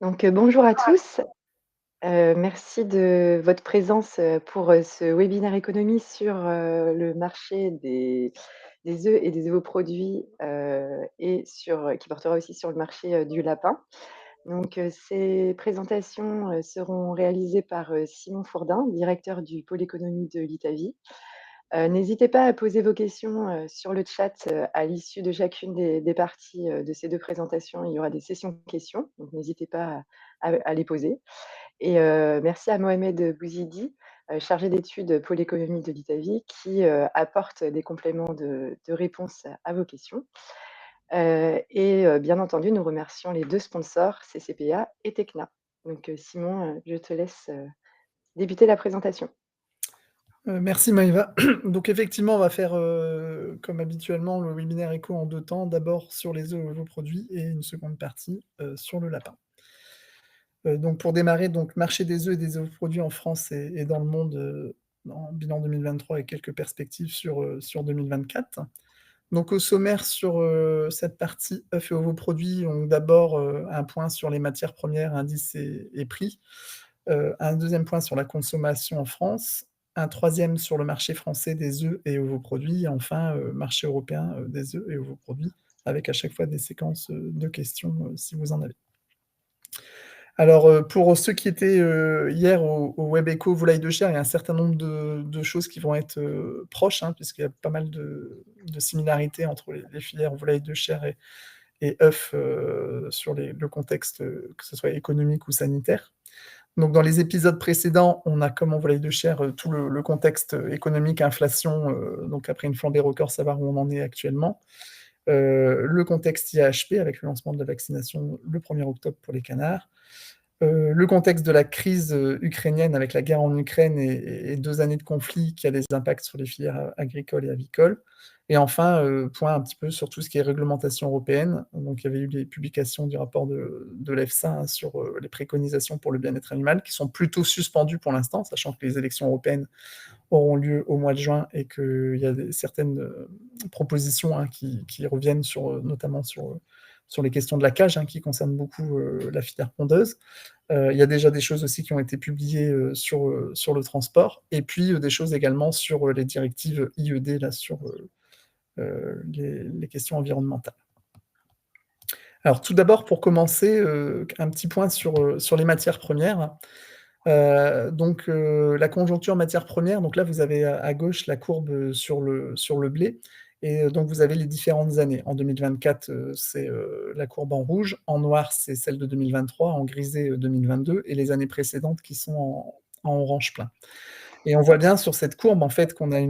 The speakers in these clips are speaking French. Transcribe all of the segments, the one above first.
Bonjour à tous. Merci de votre présence, pour, ce webinaire économie sur, le marché des œufs et des ovoproduits, et qui portera aussi sur le marché, du lapin. Ces présentations, seront réalisées par, Simon Fourdin, directeur du pôle économie de l'ITAVI. N'hésitez pas à poser vos questions, sur le chat, à l'issue de chacune des parties, de ces 2 présentations. Il y aura des sessions questions, donc n'hésitez pas à les poser. Merci à Mohamed Bouzidi, chargé d'études pôle économie de l'ITAVI, qui, apporte des compléments de réponse à vos questions. Bien entendu, nous remercions les 2 sponsors, CCPA et Tecna. Simon, je te laisse, débuter la présentation. Merci Maëva. Donc effectivement, on va faire, comme habituellement, le webinaire éco en 2 temps. D'abord sur les œufs et ovoproduits et une seconde partie, sur le lapin. Donc pour démarrer, donc marché des œufs et des ovoproduits en France et dans le monde, en bilan 2023 et quelques perspectives sur 2024. Donc au sommaire sur, cette partie œufs et ovoproduits, donc d'abord, un point sur les matières premières, indices et prix. Un deuxième point sur la consommation en France, un troisième sur le marché français des œufs et ovoproduits, et enfin, marché européen, des œufs et ovoproduits, avec à chaque fois des séquences, de questions, si vous en avez. Alors, pour ceux qui étaient, hier au WebEco volaille de chair, il y a un certain nombre de choses qui vont être, proches, hein, puisqu'il y a pas mal de similarités entre les filières volaille de chair et œufs, sur le contexte, que ce soit économique ou sanitaire. Donc dans les épisodes précédents, on a comme en volaille de chair, tout le contexte, économique, inflation, donc après une flambée record, savoir où on en est actuellement. Le contexte IAHP avec le lancement de la vaccination le 1er octobre pour les canards. Le contexte de la crise, ukrainienne avec la guerre en Ukraine et 2 années de conflit qui a des impacts sur les filières agricoles et avicoles. Et enfin, point un petit peu sur tout ce qui est réglementation européenne. Donc il y avait eu les publications du rapport de l'EFSA, hein, sur, les préconisations pour le bien-être animal qui sont plutôt suspendues pour l'instant, sachant que les élections européennes auront lieu au mois de juin et qu'il y a certaines, propositions, hein, qui reviennent sur, notamment sur les questions de la cage, hein, qui concernent beaucoup, la filière pondeuse. Il y a déjà des choses aussi qui ont été publiées, sur le transport et puis, des choses également sur, les directives IED là sur, les questions environnementales. Alors tout d'abord pour commencer, un petit point sur les matières premières. La conjoncture matières premières, donc là vous avez à gauche la courbe, sur le blé et donc vous avez les différentes années. En 2024, c'est, la courbe en rouge, en noir c'est celle de 2023, en grisé, 2022 et les années précédentes qui sont en orange plein. Et on voit bien sur cette courbe en fait qu'on a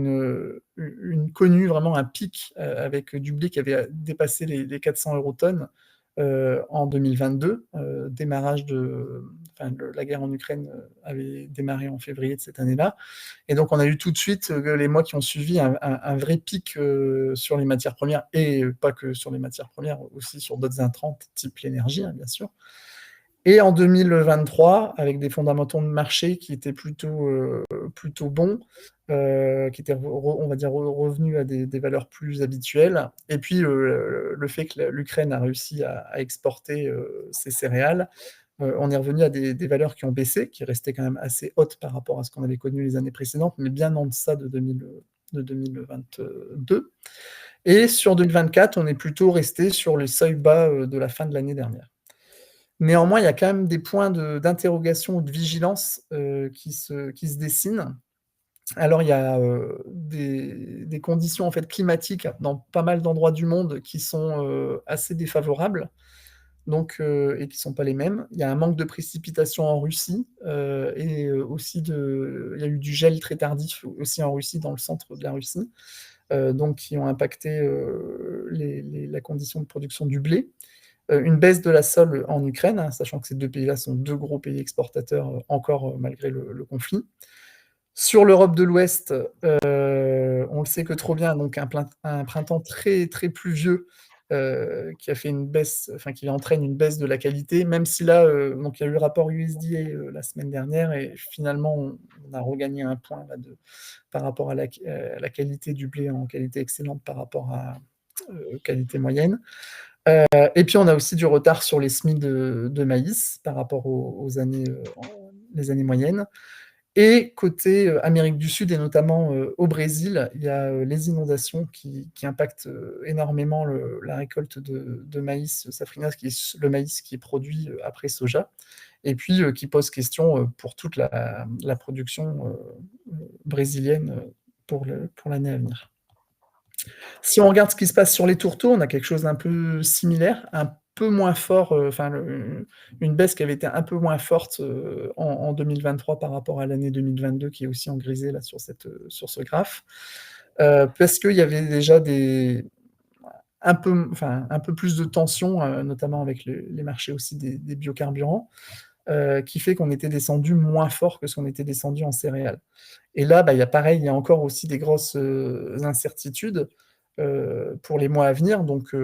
connu vraiment un pic, avec du blé qui avait dépassé les 400 € tonnes, en 2022, démarrage la guerre en Ukraine, avait démarré en février de cette année-là et donc on a eu tout de suite, les mois qui ont suivi un vrai pic, sur les matières premières et pas que sur les matières premières, aussi sur d'autres intrants type l'énergie, hein, bien sûr. Et en 2023, avec des fondamentaux de marché qui étaient plutôt bons, qui étaient on va dire revenus à des valeurs plus habituelles. Et puis le fait que l'Ukraine a réussi à exporter ses céréales, on est revenu à des valeurs qui ont baissé, qui restaient quand même assez hautes par rapport à ce qu'on avait connu les années précédentes, mais bien en deçà de 2022. Et sur 2024, on est plutôt resté sur les seuils bas de la fin de l'année dernière. Néanmoins, il y a quand même des points d'interrogation ou de vigilance qui se dessinent. Alors, il y a des conditions en fait, climatiques dans pas mal d'endroits du monde qui sont assez défavorables et qui ne sont pas les mêmes. Il y a un manque de précipitations en Russie aussi il y a eu du gel très tardif aussi en Russie, dans le centre de la Russie, qui ont impacté la condition de production du blé. Une baisse de la sole en Ukraine, hein, sachant que ces 2 pays-là sont 2 gros pays exportateurs encore malgré le conflit. Sur l'Europe de l'Ouest, on le sait que trop bien, donc un printemps très, très pluvieux, qui a fait une baisse, enfin qui entraîne une baisse de la qualité, même si là, donc il y a eu le rapport USDA la semaine dernière et finalement on a regagné un point là par rapport à la qualité du blé en qualité excellente par rapport à qualité moyenne. Et puis, on a aussi du retard sur les semis de maïs par rapport aux années, les années moyennes. Et côté Amérique du Sud, et notamment au Brésil, il y a les inondations qui impactent énormément la récolte de maïs safrinha, qui est le maïs qui est produit après soja, et puis qui pose question pour toute la production brésilienne pour l'année à venir. Si on regarde ce qui se passe sur les tourteaux, on a quelque chose d'un peu similaire, un peu moins fort, enfin une baisse qui avait été un peu moins forte en 2023 par rapport à l'année 2022, qui est aussi en grisé là sur ce graphe, parce qu'il y avait déjà un peu plus de tension, notamment avec les marchés aussi des biocarburants, qui fait qu'on était descendu moins fort que ce qu'on était descendu en céréales. Et là, bah, il y a encore aussi des grosses incertitudes pour les mois à venir. Donc,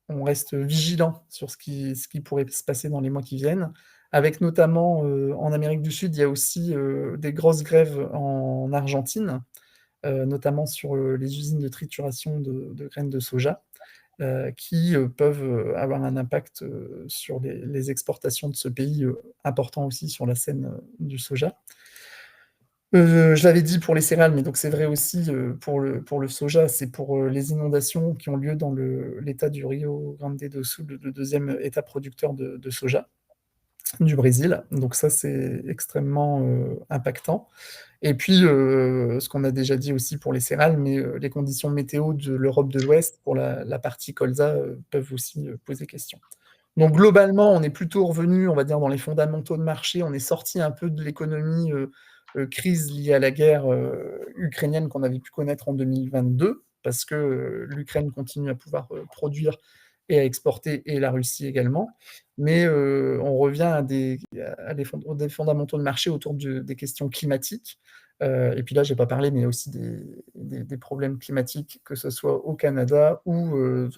on reste vigilant sur ce qui pourrait se passer dans les mois qui viennent. Avec notamment en Amérique du Sud, il y a aussi des grosses grèves en Argentine, notamment sur les usines de trituration de graines de soja, qui peuvent avoir un impact sur les exportations de ce pays, important aussi sur la scène du soja. Je l'avais dit pour les céréales, mais donc c'est vrai aussi pour le soja, c'est pour les inondations qui ont lieu dans l'État du Rio Grande do Sul, le deuxième État producteur de soja du Brésil. Donc ça, c'est extrêmement impactant. Et puis, ce qu'on a déjà dit aussi pour les céréales, mais les conditions météo de l'Europe de l'Ouest pour la partie colza peuvent aussi poser question. Donc globalement, on est plutôt revenu, on va dire, dans les fondamentaux de marché. On est sorti un peu de l'économie crise liée à la guerre ukrainienne qu'on avait pu connaître en 2022, parce que l'Ukraine continue à pouvoir produire et à exporter, et la Russie également. Mais on revient aux des fondamentaux de marché autour des questions climatiques. Et puis là, je n'ai pas parlé, mais il y a aussi des problèmes climatiques, que ce soit au Canada ou qu'on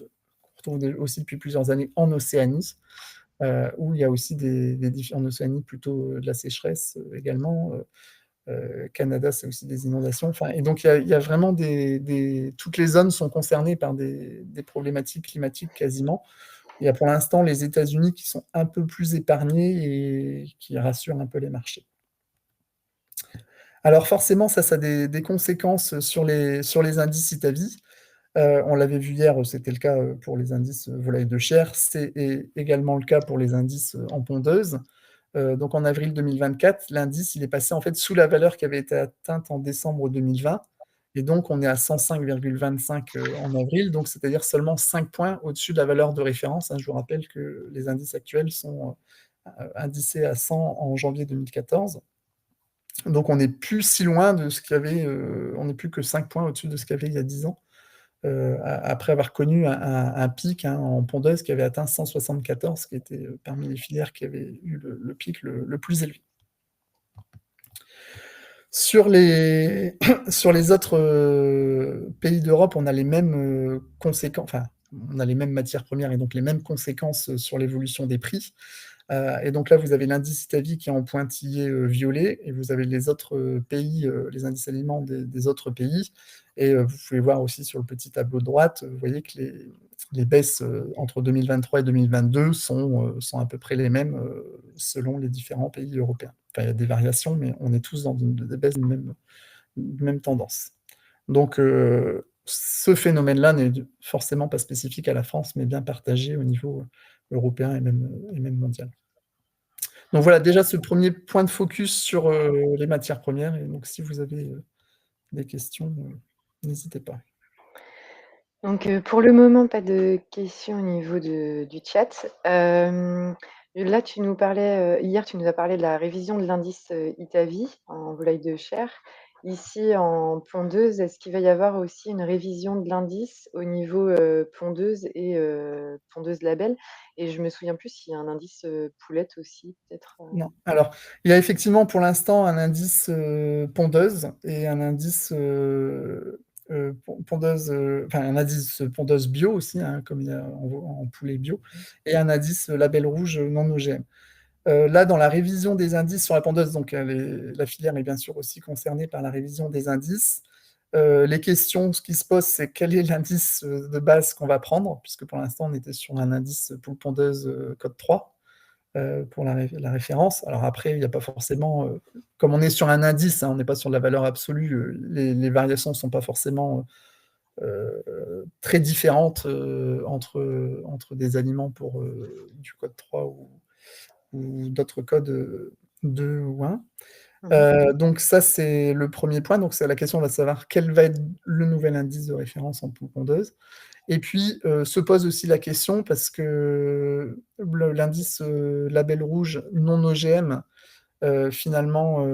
retrouve aussi depuis plusieurs années en Océanie, où il y a aussi en Océanie plutôt de la sécheresse également. Canada, c'est aussi des inondations. Enfin, et donc, il y a vraiment toutes les zones sont concernées par des problématiques climatiques quasiment. Il y a pour l'instant les États-Unis qui sont un peu plus épargnés et qui rassurent un peu les marchés. Alors forcément, ça a des conséquences sur les indices Itavi. On l'avait vu hier, c'était le cas pour les indices volailles de chair, c'est également le cas pour les indices en pondeuse. Donc en avril 2024, l'indice il est passé en fait sous la valeur qui avait été atteinte en décembre 2020, et donc on est à 105,25 en avril, donc c'est-à-dire seulement 5 points au-dessus de la valeur de référence, hein. Je vous rappelle que les indices actuels sont indicés à 100 en janvier 2014. Donc on n'est plus si loin de ce qu'il y avait, on n'est plus que 5 points au-dessus de ce qu'il y avait il y a 10 ans, après avoir connu un pic en pondeuse qui avait atteint 174, qui était parmi les filières qui avaient eu le pic le plus élevé. Sur les, sur les autres pays d'Europe, on a les mêmes conséquences, enfin, on a les mêmes matières premières et donc les mêmes conséquences sur l'évolution des prix. Et donc là, vous avez l'indice Itavi qui est en pointillé violet, et vous avez les autres pays, les indices aliments des autres pays. Et vous pouvez voir aussi sur le petit tableau de droite, vous voyez que les baisses entre 2023 et 2022 sont à peu près les mêmes selon les différents pays européens. Enfin, il y a des variations, mais on est tous dans des baisses de même tendance. Donc, ce phénomène-là n'est forcément pas spécifique à la France, mais bien partagé au niveau européen et même mondial. Donc voilà, déjà ce premier point de focus sur les matières premières. Et donc, si vous avez des questions, n'hésitez pas. Donc, pour le moment, pas de questions au niveau du chat. Là, tu nous parlais, hier, tu nous as parlé de la révision de l'indice Itavi en volaille de chair. Ici, en pondeuse, est-ce qu'il va y avoir aussi une révision de l'indice au niveau pondeuse et pondeuse label? Et je me souviens plus s'il y a un indice poulette aussi, peut-être. Non. Alors, il y a effectivement pour l'instant un indice pondeuse et un indice pondeuse, enfin un indice pondeuse bio aussi, hein, comme il y a en poulet bio, et un indice label rouge non OGM. Là, dans la révision des indices sur la pondeuse, donc la filière est bien sûr aussi concernée par la révision des indices. Les questions, ce qui se pose, c'est quel est l'indice de base qu'on va prendre, puisque pour l'instant, on était sur un indice poule pondeuse code 3 pour la référence. Alors après, il n'y a pas forcément, comme on est sur un indice, hein, on n'est pas sur la valeur absolue, les variations ne sont pas forcément très différentes entre des aliments pour du code 3 ou d'autres codes 2 ou 1. Donc ça, c'est le premier point. Donc c'est la question, on va savoir quel va être le nouvel indice de référence en poule pondeuse. Et puis se pose aussi la question, parce que l'indice label rouge non OGM, finalement,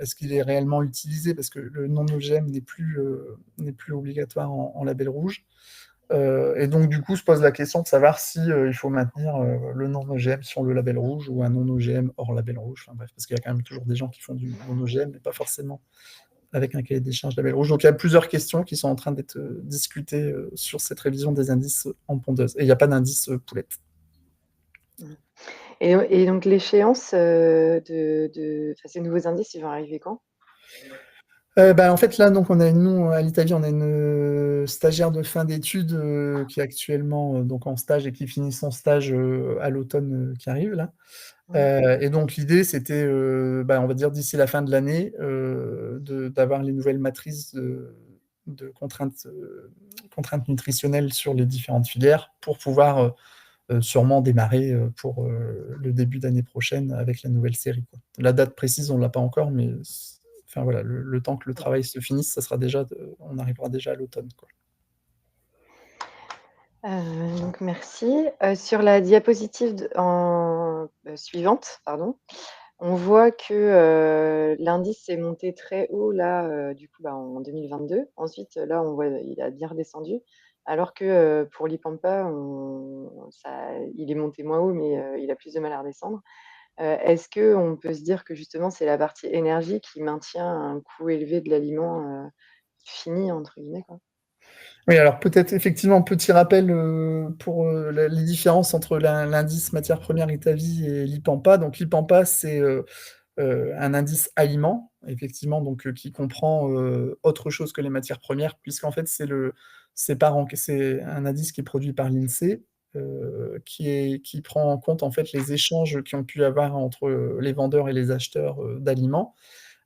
est-ce qu'il est réellement utilisé? Parce que le non OGM n'est plus obligatoire en label rouge. Et donc, du coup, se pose la question de savoir si il faut maintenir le non-OGM sur le label rouge ou un non-OGM hors label rouge. Enfin bref, parce qu'il y a quand même toujours des gens qui font du non-OGM, mais pas forcément avec un cahier des charges label rouge. Donc, il y a plusieurs questions qui sont en train d'être discutées sur cette révision des indices en pondeuse. Et il n'y a pas d'indice poulette. Et donc l'échéance ces nouveaux indices, ils vont arriver quand? En fait, là, donc, nous, à l'Italie, on a une stagiaire de fin d'études qui est actuellement donc en stage et qui finit son stage à l'automne qui arrive, là. Et donc, l'idée, c'était, on va dire, d'ici la fin de l'année, d'avoir les nouvelles matrices de contraintes nutritionnelles sur les différentes filières pour pouvoir sûrement démarrer pour le début d'année prochaine avec la nouvelle série, quoi. La date précise, on ne l'a pas encore, mais enfin, voilà, le temps que le travail se finisse, ça sera déjà on arrivera déjà à l'automne, quoi. Donc merci. Sur la diapositive suivante, pardon, on voit que l'indice est monté très haut là, du coup, en 2022. Ensuite, là, on voit il a bien redescendu, alors que pour l'IPAMPA, il est monté moins haut, mais il a plus de mal à redescendre. Est-ce qu'on peut se dire que justement, c'est la partie énergie qui maintient un coût élevé de l'aliment «fini» entre guillemets, quoi? Oui, alors peut-être effectivement, petit rappel pour les différences entre l'indice matière première Itavi et l'IPAMPA. Donc l'IPAMPA, c'est un indice aliment, effectivement, donc qui comprend autre chose que les matières premières, puisqu'en fait, c'est un indice qui est produit par l'INSEE, qui prend en compte en fait les échanges qui ont pu y avoir entre les vendeurs et les acheteurs d'aliments.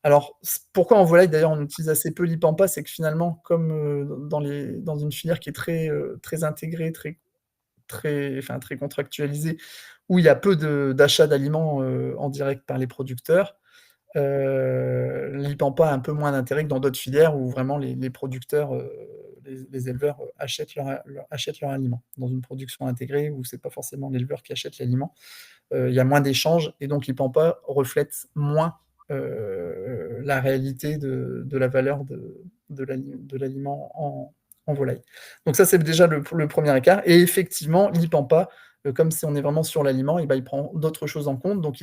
Alors, pourquoi en volaille, d'ailleurs, on utilise assez peu l'IPAMPA, c'est que finalement, comme dans une filière qui est très intégrée, très contractualisée, où il y a peu d'achats d'aliments en direct par les producteurs, l'IPAMPA a un peu moins d'intérêt que dans d'autres filières où vraiment les producteurs, les éleveurs achètent leur aliment. Dans une production intégrée où c'est pas forcément l'éleveur qui achète l'aliment, il y a moins d'échanges et donc l'IPAMPA reflète moins la réalité de la valeur de l'aliment en volaille. Donc ça, c'est déjà le premier écart. Et effectivement, l'IPAMPA, comme si on est vraiment sur l'aliment, et ben, il prend d'autres choses en compte. Donc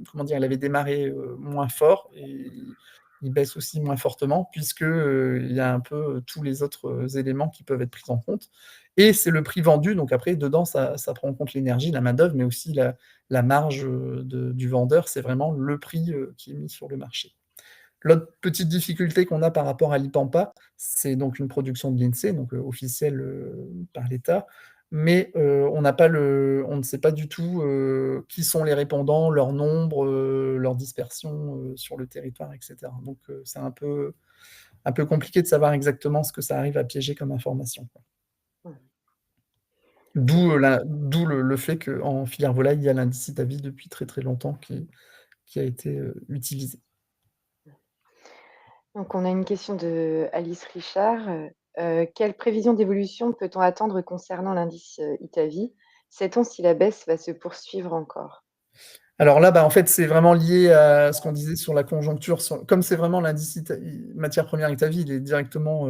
comment dire, il avait démarré moins fort et il baisse aussi moins fortement puisque il y a un peu tous les autres éléments qui peuvent être pris en compte. Et c'est le prix vendu. Donc après, dedans, ça prend en compte l'énergie, la main-d'œuvre, mais aussi la marge du vendeur. C'est vraiment le prix qui est mis sur le marché. L'autre petite difficulté qu'on a par rapport à l'IPAMPA, c'est donc une production de l'INSEE, donc officielle par l'État, mais on ne sait pas du tout qui sont les répondants, leur nombre, leur dispersion sur le territoire, etc. Donc c'est un peu compliqué de savoir exactement ce que ça arrive à piéger comme information, quoi. Mmh. D'où OK. le fait qu'en filière volaille, il y a l'indice Itavi depuis très très longtemps qui a été utilisé. Donc on a une question de Alice Richard. Quelles prévisions d'évolution peut-on attendre concernant l'indice, Itavi? Sait-on si la baisse va se poursuivre encore? Alors là, en fait, c'est vraiment lié à ce qu'on disait sur la conjoncture. Comme c'est vraiment l'indice matières premières Itavi, il est directement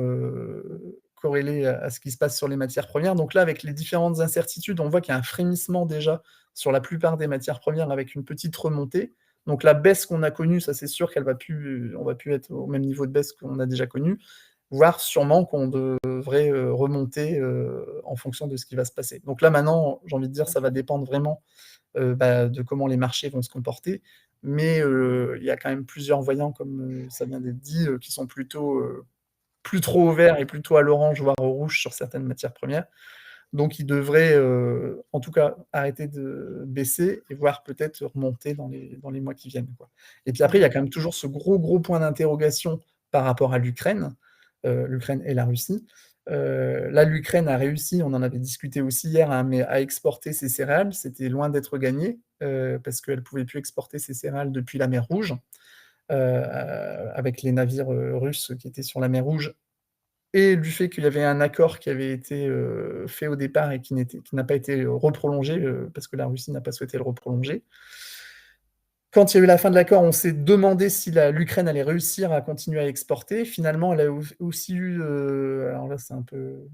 corrélé à ce qui se passe sur les matières premières. Donc là, avec les différentes incertitudes, on voit qu'il y a un frémissement déjà sur la plupart des matières premières avec une petite remontée. Donc la baisse qu'on a connue, ça c'est sûr on va plus être au même niveau de baisse qu'on a déjà connu, voire sûrement qu'on devrait remonter en fonction de ce qui va se passer. Donc là maintenant, j'ai envie de dire, ça va dépendre vraiment de comment les marchés vont se comporter. mais il y a quand même plusieurs voyants, comme ça vient d'être dit, qui sont plutôt plus trop au vert et plutôt à l'orange, voire au rouge sur certaines matières premières. Donc, il devrait, en tout cas, arrêter de baisser et voire peut-être remonter dans les mois qui viennent, quoi. Et puis après, il y a Mmh. quand même toujours ce gros point d'interrogation par rapport à l'Ukraine et la Russie. Là, l'Ukraine a réussi, on en avait discuté aussi hier, hein, mais à exporter ses céréales. C'était loin d'être gagné, parce qu'elle ne pouvait plus exporter ses céréales depuis la mer Rouge, avec les navires russes qui étaient sur la mer Rouge et du fait qu'il y avait un accord qui avait été fait au départ et qui n'a pas été reprolongé, parce que la Russie n'a pas souhaité le reprolonger. Quand il y a eu la fin de l'accord, on s'est demandé si l'Ukraine allait réussir à continuer à exporter. Finalement, elle a aussi eu, alors là c'est un peu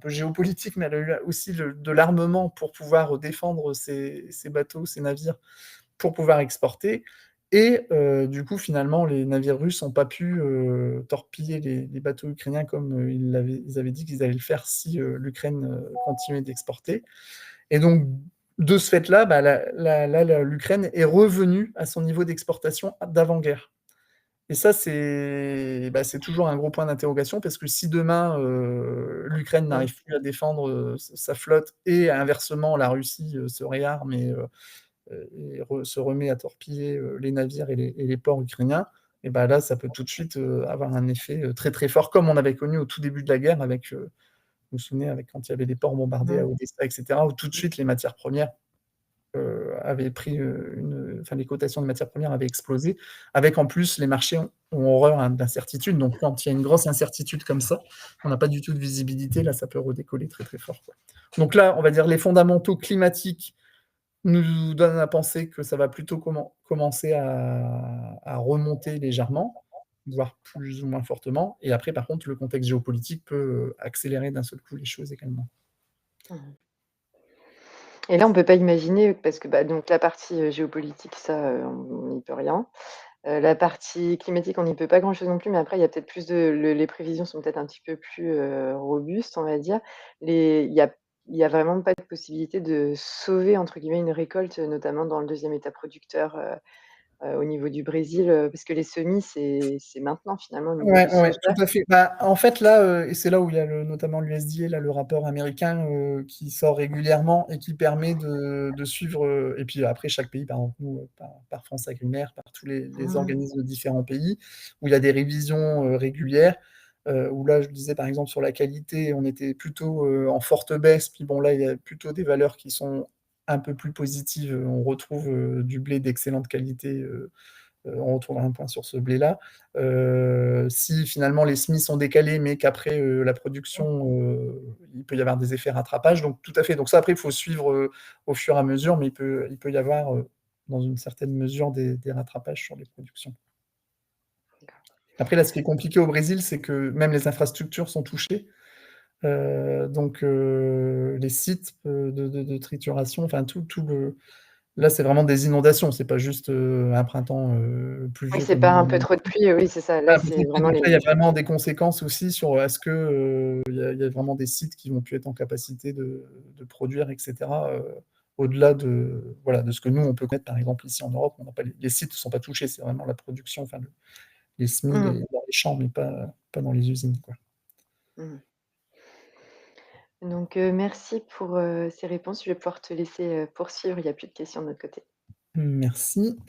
géopolitique, mais elle a eu aussi de l'armement pour pouvoir défendre ses bateaux, ses navires, pour pouvoir exporter. Et du coup, finalement, les navires russes n'ont pas pu torpiller les bateaux ukrainiens comme ils avaient dit qu'ils allaient le faire si l'Ukraine continuait d'exporter. Et donc, de ce fait-là, bah, l'Ukraine est revenue à son niveau d'exportation d'avant-guerre. Et ça, c'est toujours un gros point d'interrogation, parce que si demain, l'Ukraine Mmh. n'arrive plus à défendre sa flotte, et inversement, la Russie se réarme et se remet à torpiller les navires et les ports ukrainiens, et ben là, ça peut tout de suite avoir un effet très très fort, comme on avait connu au tout début de la guerre, avec, vous vous souvenez, avec quand il y avait des ports bombardés à Mmh. Odessa, etc., où tout de suite les matières premières avaient pris enfin les cotations de matières premières avaient explosé, avec en plus les marchés ont horreur hein, d'incertitude. Donc quand il y a une grosse incertitude comme ça, on n'a pas du tout de visibilité, là ça peut redécoller très très fort, quoi. Donc là, on va dire les fondamentaux climatiques nous donne à penser que ça va plutôt commencer à remonter légèrement, voire plus ou moins fortement. Et après, par contre, le contexte géopolitique peut accélérer d'un seul coup les choses également. Mmh. Et là, on peut pas imaginer parce que, bah, donc la partie, géopolitique, ça, on n'y peut rien. La partie climatique, on n'y peut pas grand-chose non plus, mais après, il y a peut-être plus de les prévisions sont peut-être un petit peu plus, robustes, on va dire. Les il y a vraiment pas de possibilité de «sauver» entre guillemets une récolte, notamment dans le deuxième État producteur, au niveau du Brésil, parce que les semis, c'est maintenant finalement au niveau Ouais, du ouais, ouais, soja. tout à fait. Bah, en fait, là, et c'est là où il y a notamment l'USDA, là, le rapport américain qui sort régulièrement et qui permet de suivre. Et puis après, chaque pays, par exemple, nous, par France Agrimaire, par tous les Mmh. organismes de différents pays, où il y a des révisions régulières. Où là, je disais par exemple sur la qualité, on était plutôt en forte baisse. Puis bon, là, il y a plutôt des valeurs qui sont un peu plus positives. On retrouve du blé d'excellente qualité. On retrouvera un point sur ce blé-là. Si finalement les semis sont décalés, mais qu'après la production, il peut y avoir des effets rattrapage. Donc tout à fait. Donc ça, après, il faut suivre au fur et à mesure, mais il peut y avoir, dans une certaine mesure, des rattrapages sur les productions. Après, là, ce qui est compliqué au Brésil, c'est que même les infrastructures sont touchées. Donc les sites de trituration, enfin tout le, là, c'est vraiment des inondations, c'est pas juste un printemps Oui, pluvieux c'est comme pas on un a peu eu. trop de pluie, oui, c'est ça. Là, Voilà, c'est vraiment donc là, il y a les vraiment des conséquences aussi sur est-ce que il y a vraiment des sites qui vont plus être en capacité de produire, etc. Au-delà de, voilà, de ce que nous, on peut connaître, par exemple, ici en Europe, on n'a pas les sites ne sont pas touchés, c'est vraiment la production, enfin, les semis mmh, dans les champs, mais pas dans les usines, quoi. mmh. Donc, merci pour, ces réponses. Je vais pouvoir te laisser, poursuivre. Il y a plus de questions de notre côté. Merci.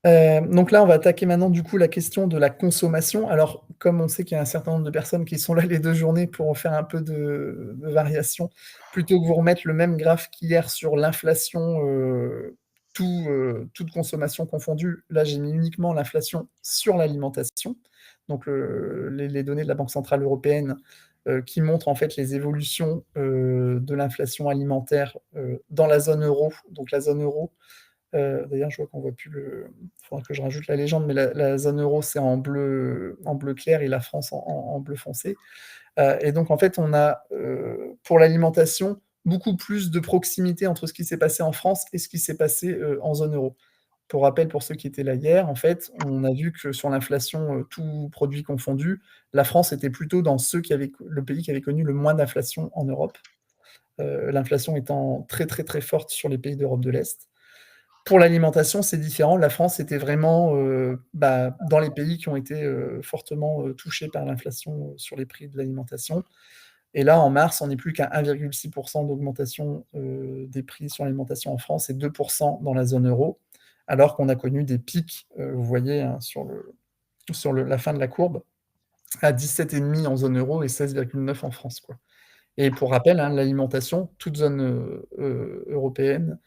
Donc là, on va attaquer maintenant du coup la question de la consommation. Alors, comme on sait qu'il y a un certain nombre de personnes qui sont là les 2 journées pour faire un peu de variation, plutôt que vous remettre le même graphe qu'hier sur l'inflation, toute consommation confondue, là, j'ai mis uniquement l'inflation sur l'alimentation. Donc les données de la Banque centrale européenne, qui montrent en fait les évolutions, de l'inflation alimentaire, dans la zone euro. Donc la zone euro, d'ailleurs, je vois qu'on voit plus il faudra que je rajoute la légende, mais la zone euro, c'est en bleu clair et la France en bleu foncé. Et donc, en fait, on a, pour l'alimentation, beaucoup plus de proximité entre ce qui s'est passé en France et ce qui s'est passé en zone euro. Pour rappel, pour ceux qui étaient là hier, en fait, on a vu que sur l'inflation, tout produit confondu, la France était plutôt dans le pays qui avait connu le moins d'inflation en Europe. L'inflation étant très très très forte sur les pays d'Europe de l'Est. Pour l'alimentation, c'est différent. La France était vraiment dans les pays qui ont été fortement touchés par l'inflation sur les prix de l'alimentation. Et là, en mars, on n'est plus qu'à 1,6% d'augmentation des prix sur l'alimentation en France et 2% dans la zone euro, alors qu'on a connu des pics, vous voyez, hein, sur la fin de la courbe, à 17,5 en zone euro et 16,9 en France, quoi. Et pour rappel, hein, l'alimentation, toute zone européenne,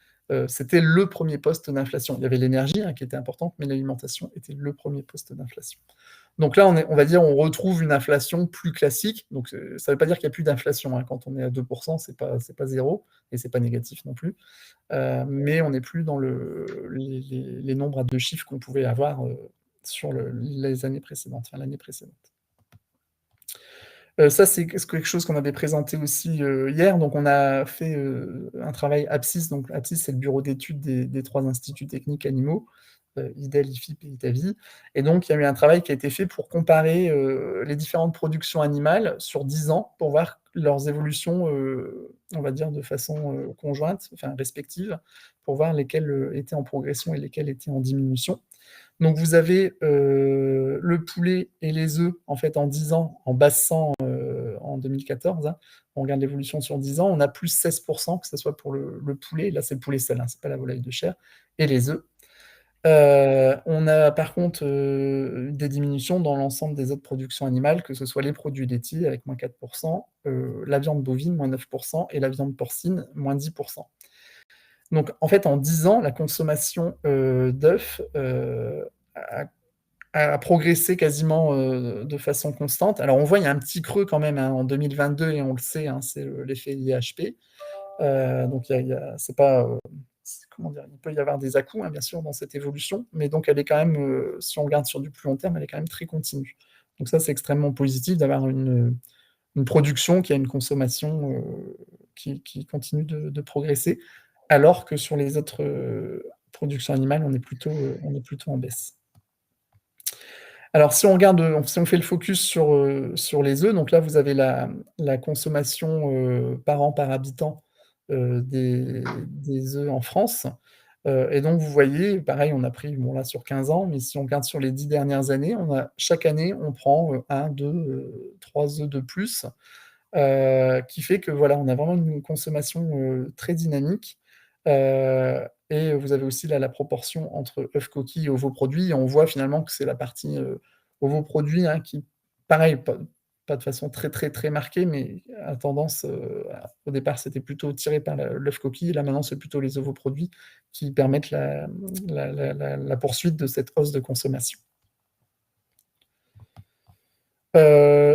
c'était le premier poste d'inflation. Il y avait l'énergie hein, qui était importante, mais l'alimentation était le premier poste d'inflation. Donc là, on va dire, on retrouve une inflation plus classique. Donc ça ne veut pas dire qu'il n'y a plus d'inflation. Hein. Quand on est à 2%, c'est pas zéro, et c'est pas négatif non plus. Mais on n'est plus dans les nombres à deux chiffres qu'on pouvait avoir sur les années précédentes, enfin l'année précédente. Ça, c'est quelque chose qu'on avait présenté aussi hier. Donc, on a fait un travail APSIS. Donc, APSIS, c'est le bureau d'études des 3 instituts techniques animaux, IDEL, IFIP et ITAVI. Et donc, il y a eu un travail qui a été fait pour comparer les différentes productions animales sur 10 ans pour voir leurs évolutions, on va dire, de façon conjointe, enfin respective, pour voir lesquelles étaient en progression et lesquelles étaient en diminution. Donc vous avez le poulet et les œufs en fait en 10 ans, en baissant en 2014. Hein. On regarde l'évolution sur 10 ans, on a plus 16%, que ce soit pour le poulet, là c'est le poulet seul, hein, c'est pas la volaille de chair, et les œufs. On a par contre des diminutions dans l'ensemble des autres productions animales, que ce soit les produits laitiers avec moins 4%, la viande bovine moins 9% et la viande porcine moins 10%. Donc, en fait, en 10 ans, la consommation d'œufs a progressé quasiment de façon constante. Alors, on voit, il y a un petit creux quand même hein, en 2022, et on le sait, hein, c'est l'effet IHP. Donc, c'est pas... comment dire, il peut y avoir des à-coups, hein, bien sûr, dans cette évolution, mais donc elle est quand même, si on regarde sur du plus long terme, elle est quand même très continue. Donc ça, c'est extrêmement positif d'avoir une production qui a une consommation qui continue de progresser, alors que sur les autres productions animales, on est plutôt en baisse. Alors, si on fait le focus sur les œufs, donc là, vous avez la consommation par an, par habitant des œufs en France. Et donc, vous voyez, pareil, on a pris, bon, là, sur 15 ans, mais si on regarde sur les 10 dernières années, chaque année, on prend 1, 2, 3 œufs de plus, qui fait que, voilà, on a vraiment une consommation très dynamique. Et vous avez aussi là la proportion entre œufs coquilles et ovoproduits. Et on voit finalement que c'est la partie ovoproduits hein, qui, pareil, pas de façon très très très marquée, mais a tendance, au départ c'était plutôt tiré par l'œuf coquille, et là maintenant c'est plutôt les ovoproduits qui permettent la poursuite de cette hausse de consommation.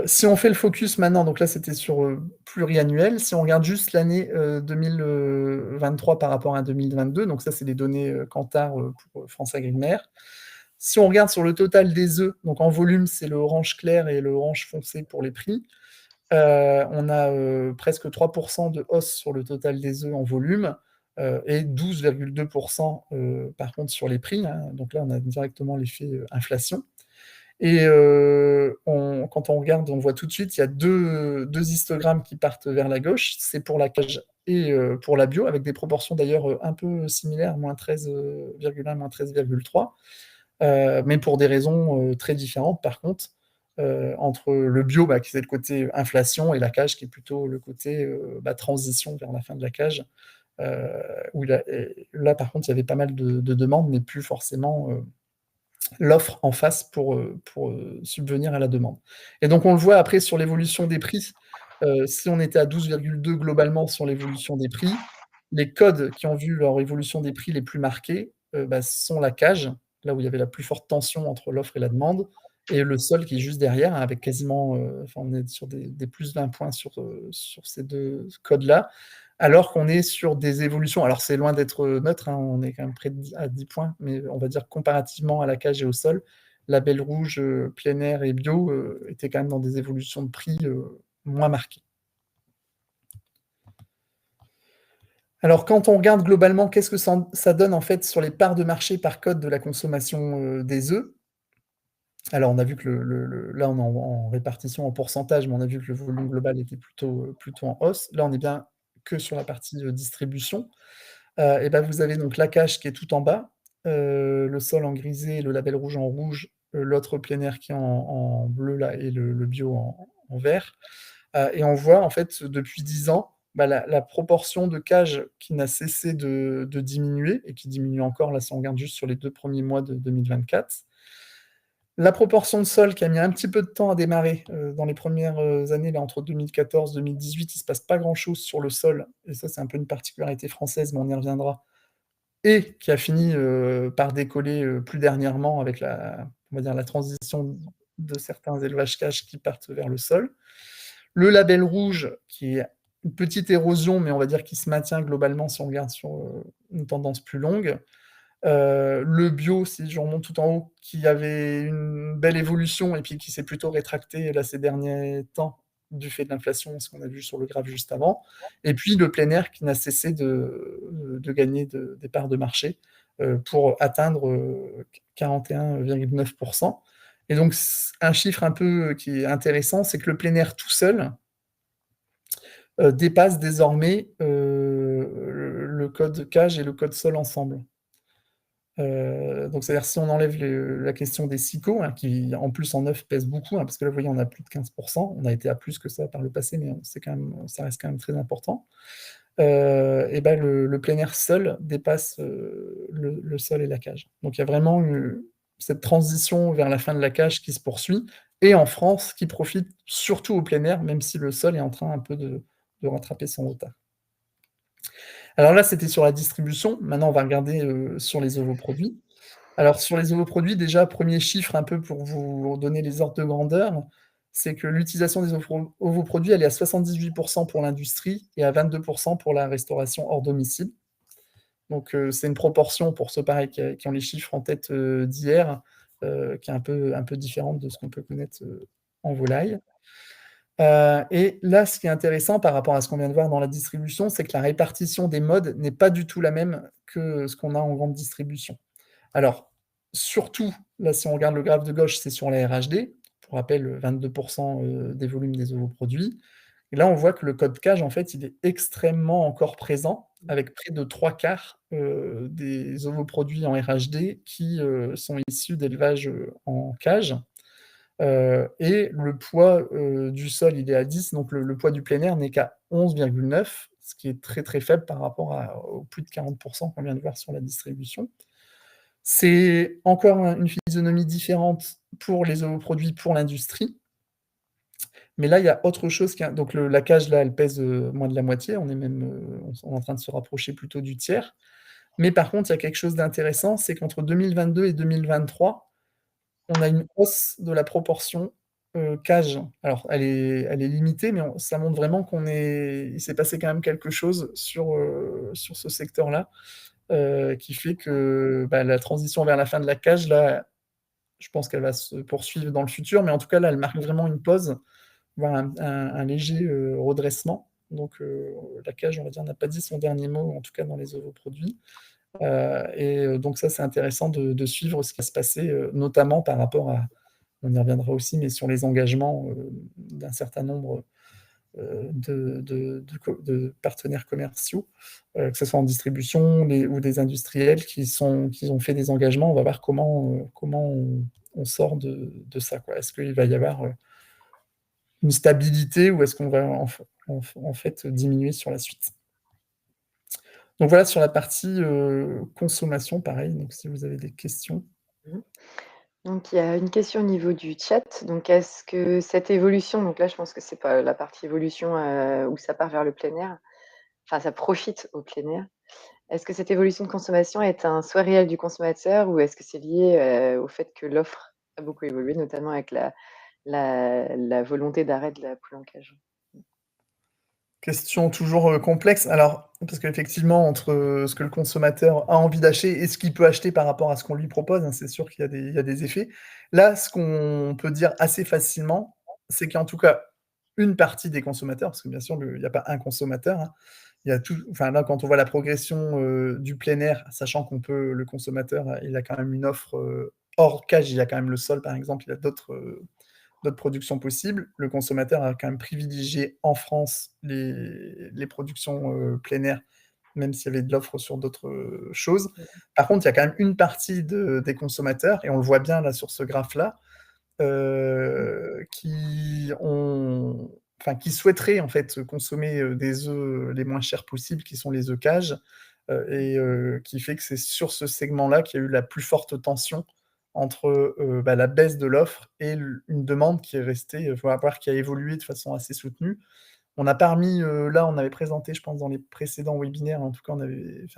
Si on fait le focus maintenant, donc là c'était sur pluriannuel, si on regarde juste l'année 2023 par rapport à 2022, donc ça c'est les données Kantar pour France Agrimaire. Si on regarde sur le total des œufs, donc en volume c'est le orange clair et le orange foncé pour les prix, on a presque 3% de hausse sur le total des œufs en volume et 12,2% par contre sur les prix, hein, donc là on a directement l'effet inflation. Et quand on regarde, on voit tout de suite, il y a deux histogrammes qui partent vers la gauche, c'est pour la cage et pour la bio, avec des proportions d'ailleurs un peu similaires, moins 13,1, moins 13,3, mais pour des raisons très différentes par contre, entre le bio, qui c'est le côté inflation, et la cage qui est plutôt le côté transition vers la fin de la cage, où là par contre il y avait pas mal de demandes, mais plus forcément l'offre en face pour subvenir à la demande. Et donc on le voit après sur l'évolution des prix, si on était à 12,2 globalement sur l'évolution des prix, les codes qui ont vu leur évolution des prix les plus marqués sont la cage, là où il y avait la plus forte tension entre l'offre et la demande, et le sol qui est juste derrière, hein, avec quasiment, on est sur des plus 20 points sur ces deux codes-là, alors qu'on est sur des évolutions. Alors c'est loin d'être neutre, hein, on est quand même près à 10 points, mais on va dire comparativement à la cage et au sol, label rouge, plein air et bio étaient quand même dans des évolutions de prix moins marquées. Alors quand on regarde globalement, qu'est-ce que ça donne en fait sur les parts de marché par code de la consommation des œufs? Alors on a vu que là on est en répartition en pourcentage, mais on a vu que le volume global était plutôt en hausse. Là on est bien que sur la partie distribution. Et ben, vous avez donc la cage qui est tout en bas, le sol en grisé, le label rouge en rouge, l'autre plein air qui est en bleu là et le bio en vert. Et on voit en fait depuis 10 ans bah, la proportion de cages qui n'a cessé de diminuer et qui diminue encore là si on regarde juste sur les 2 premiers mois de 2024. La proportion de sol qui a mis un petit peu de temps à démarrer dans les premières années, là, entre 2014 et 2018, il ne se passe pas grand-chose sur le sol, et ça c'est un peu une particularité française, mais on y reviendra, et qui a fini par décoller plus dernièrement avec on va dire, la transition de certains élevages cages qui partent vers le sol. Le label rouge, qui est une petite érosion, mais on va dire qui se maintient globalement si on regarde sur une tendance plus longue. Le bio, si je remonte tout en haut, qui avait une belle évolution et puis qui s'est plutôt rétracté là, ces derniers temps du fait de l'inflation, ce qu'on a vu sur le graphe juste avant. Et puis le plein air qui n'a cessé de gagner des parts de marché pour atteindre 41,9%. Et donc un chiffre un peu qui est intéressant, c'est que le plein air tout seul dépasse désormais le code cage et le code sol ensemble. Donc, c'est-à-dire si on enlève la question des SICO, hein, qui en plus en neuf pèsent beaucoup, hein, parce que là, vous voyez, on a plus de 15%, on a été à plus que ça par le passé, mais ça reste quand même très important. Et ben le plein air seul dépasse le sol et la cage. Donc il y a vraiment cette transition vers la fin de la cage qui se poursuit, et en France, qui profite surtout au plein air, même si le sol est en train un peu de rattraper son retard. Alors là, c'était sur la distribution. Maintenant, on va regarder sur les ovoproduits. Alors, sur les ovoproduits, déjà, premier chiffre un peu pour vous donner les ordres de grandeur, c'est que l'utilisation des ovoproduits, elle est à 78% pour l'industrie et à 22% pour la restauration hors domicile. Donc, c'est une proportion, pour ceux pareil qui ont les chiffres en tête d'hier, qui est un peu différente de ce qu'on peut connaître en volaille. Et là, ce qui est intéressant par rapport à ce qu'on vient de voir dans la distribution, c'est que la répartition des modes n'est pas du tout la même que ce qu'on a en grande distribution. Alors, surtout, là, si on regarde le graphe de gauche, c'est sur la RHD. Pour rappel, 22% des volumes des ovoproduits. Et là, on voit que le code cage, en fait, il est extrêmement encore présent, avec près de 3/4 des ovoproduits en RHD qui sont issus d'élevage en cage. Et le poids du sol, il est à 10, donc le poids du plein air n'est qu'à 11,9, ce qui est très très faible par rapport aux plus de 40% qu'on vient de voir sur la distribution. C'est encore une physionomie différente pour les ovoproduits, pour l'industrie. Mais là, il y a autre chose. Donc la cage, là, elle pèse moins de la moitié. On est même on est en train de se rapprocher plutôt du tiers. Mais par contre, il y a quelque chose d'intéressant, c'est qu'entre 2022 et 2023, on a une hausse de la proportion cage. Alors, elle est limitée, mais ça montre vraiment il s'est passé quand même quelque chose sur ce secteur-là, qui fait que bah, la transition vers la fin de la cage, là, je pense qu'elle va se poursuivre dans le futur, mais en tout cas, là, elle marque vraiment une pause, voire un léger redressement. Donc, la cage, on va dire, n'a pas dit son dernier mot, en tout cas dans les ovoproduits. Et donc ça, c'est intéressant de suivre ce qui va se passer, notamment par rapport à, on y reviendra aussi, mais sur les engagements d'un certain nombre de partenaires commerciaux, que ce soit en distribution ou des industriels qui ont fait des engagements. On va voir comment on sort de ça, quoi. Est-ce qu'il va y avoir une stabilité ou est-ce qu'on va en fait diminuer sur la suite? Donc voilà sur la partie consommation, pareil. Donc si vous avez des questions. Mmh. Donc il y a une question au niveau du chat. Donc est-ce que cette évolution, donc là je pense que c'est pas la partie évolution, où ça part vers le plein air, enfin ça profite au plein air. Est-ce que cette évolution de consommation est un souhait réel du consommateur ou est-ce que c'est lié, au fait que l'offre a beaucoup évolué, notamment avec la volonté d'arrêt de la poule en cage? Question toujours complexe. Alors, parce qu'effectivement, entre ce que le consommateur a envie d'acheter et ce qu'il peut acheter par rapport à ce qu'on lui propose, hein, c'est sûr qu'il y a des effets. Là, ce qu'on peut dire assez facilement, c'est qu'en tout cas, une partie des consommateurs, parce que bien sûr, il n'y a pas un consommateur, hein, il y a tout, enfin là, quand on voit la progression du plein air, sachant le consommateur, il a quand même une offre hors cage, il a quand même le sol, par exemple, il a d'autres productions possibles. Le consommateur a quand même privilégié en France les productions plein air, même s'il y avait de l'offre sur d'autres choses. Par contre, il y a quand même une partie des consommateurs, et on le voit bien là sur ce graphe-là, qui souhaiteraient en fait consommer des œufs les moins chers possibles, qui sont les œufs cages, qui fait que c'est sur ce segment-là qu'il y a eu la plus forte tension entre la baisse de l'offre et une demande qui est restée, faut voir, qui a évolué de façon assez soutenue. On a parmi, là, on avait présenté, je pense, dans les précédents webinaires, en tout cas,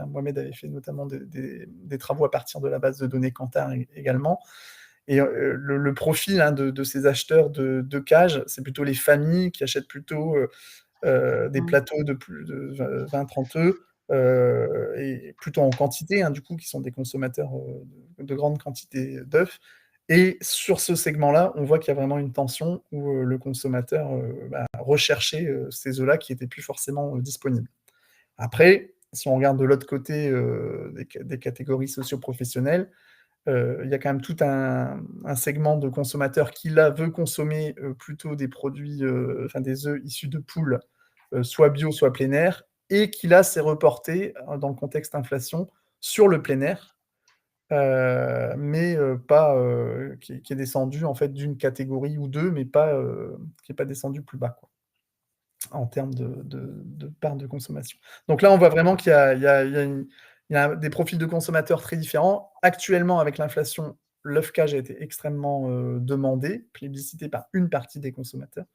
Mohamed avait fait notamment des travaux à partir de la base de données Kantar également. Et le profil de ces acheteurs de cages, c'est plutôt les familles qui achètent plutôt des plateaux de plus de 20-30 œufs, et plutôt en quantité, du coup, qui sont des consommateurs de grandes quantités d'œufs. Et sur ce segment-là, on voit qu'il y a vraiment une tension où le consommateur recherchait ces œufs-là qui n'étaient plus forcément disponibles. Après, si on regarde de l'autre côté des catégories socio-professionnelles, il y a quand même tout un segment de consommateurs qui, là, veut consommer plutôt des produits, des œufs issus de poules, soit bio, soit plein air, et qui, là, s'est reporté, dans le contexte inflation, sur le plein air, mais pas qui est descendu en fait d'une catégorie ou deux, mais pas qui n'est pas descendu plus bas, quoi, en termes de part de consommation. Donc là, on voit vraiment qu'il y a, il y a des profils de consommateurs très différents. Actuellement, avec l'inflation, l'œuf cage a été extrêmement demandé, plébiscité par une partie des consommateurs.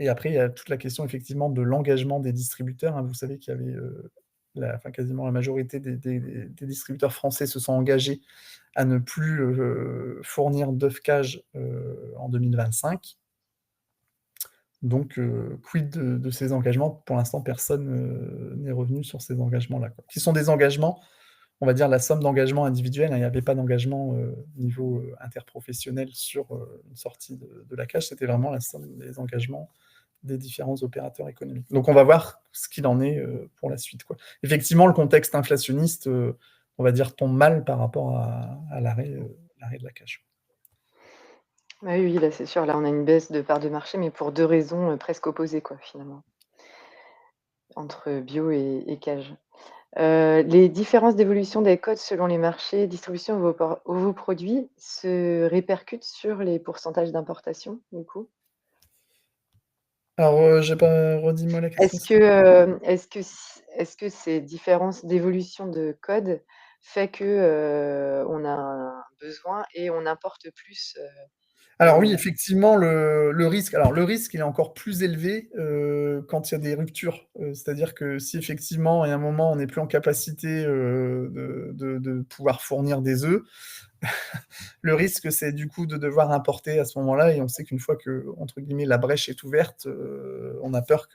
Et après, il y a toute la question effectivement de l'engagement des distributeurs. Vous savez qu'il y avait quasiment la majorité des distributeurs français se sont engagés à ne plus fournir d'œufs cage en 2025. Donc, quid de ces engagements? Pour l'instant, personne n'est revenu sur ces engagements-là, quoi. Qui sont des engagements, on va dire la somme d'engagements individuels. Il n'y avait pas d'engagement niveau interprofessionnel sur une sortie de la cage. C'était vraiment la somme des engagements des différents opérateurs économiques. Donc, on va voir ce qu'il en est pour la suite, quoi. Effectivement, le contexte inflationniste, on va dire, tombe mal par rapport à l'arrêt de la cage. Bah oui, là, c'est sûr, là, on a une baisse de part de marché, mais pour 2 raisons, presque opposées, quoi, finalement, entre bio et cage. Les différences d'évolution des codes selon les marchés, distribution où vos produits se répercutent sur les pourcentages d'importation, du coup? Alors, j'ai pas redis-moi la question. Est-ce que ces différences d'évolution de code fait que, on a un besoin et on importe plus, Alors oui, ou effectivement, le risque, il est encore plus élevé quand il y a des ruptures. C'est-à-dire que si effectivement, à un moment, on n'est plus en capacité de pouvoir fournir des œufs, le risque, c'est du coup de devoir importer à ce moment-là. Et on sait qu'une fois que, entre guillemets, la brèche est ouverte, on a peur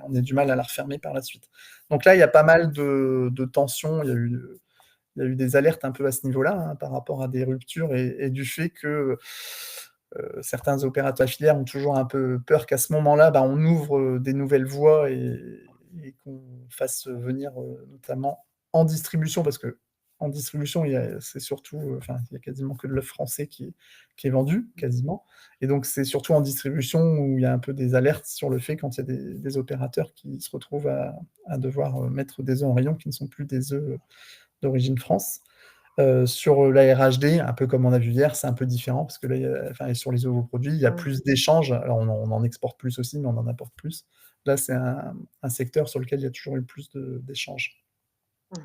on ait du mal à la refermer par la suite. Donc là, il y a pas mal de tensions. Il y a eu des alertes un peu à ce niveau-là, par rapport à des ruptures et du fait que certains opérateurs de filière ont toujours un peu peur qu'à ce moment-là, on ouvre des nouvelles voies et qu'on fasse venir notamment en distribution, parce que en distribution, c'est surtout, il y a quasiment que de l'œuf français qui est vendu, quasiment. Et donc, c'est surtout en distribution où il y a un peu des alertes sur le fait quand il y a des opérateurs qui se retrouvent à devoir mettre des œufs en rayon qui ne sont plus des œufs d'origine France. Sur la RHD, un peu comme on a vu hier, c'est un peu différent parce que là, sur les ovoproduits, il y a plus d'échanges. Alors, on en exporte plus aussi, mais on en importe plus. Là, c'est un secteur sur lequel il y a toujours eu plus d'échanges. Mmh.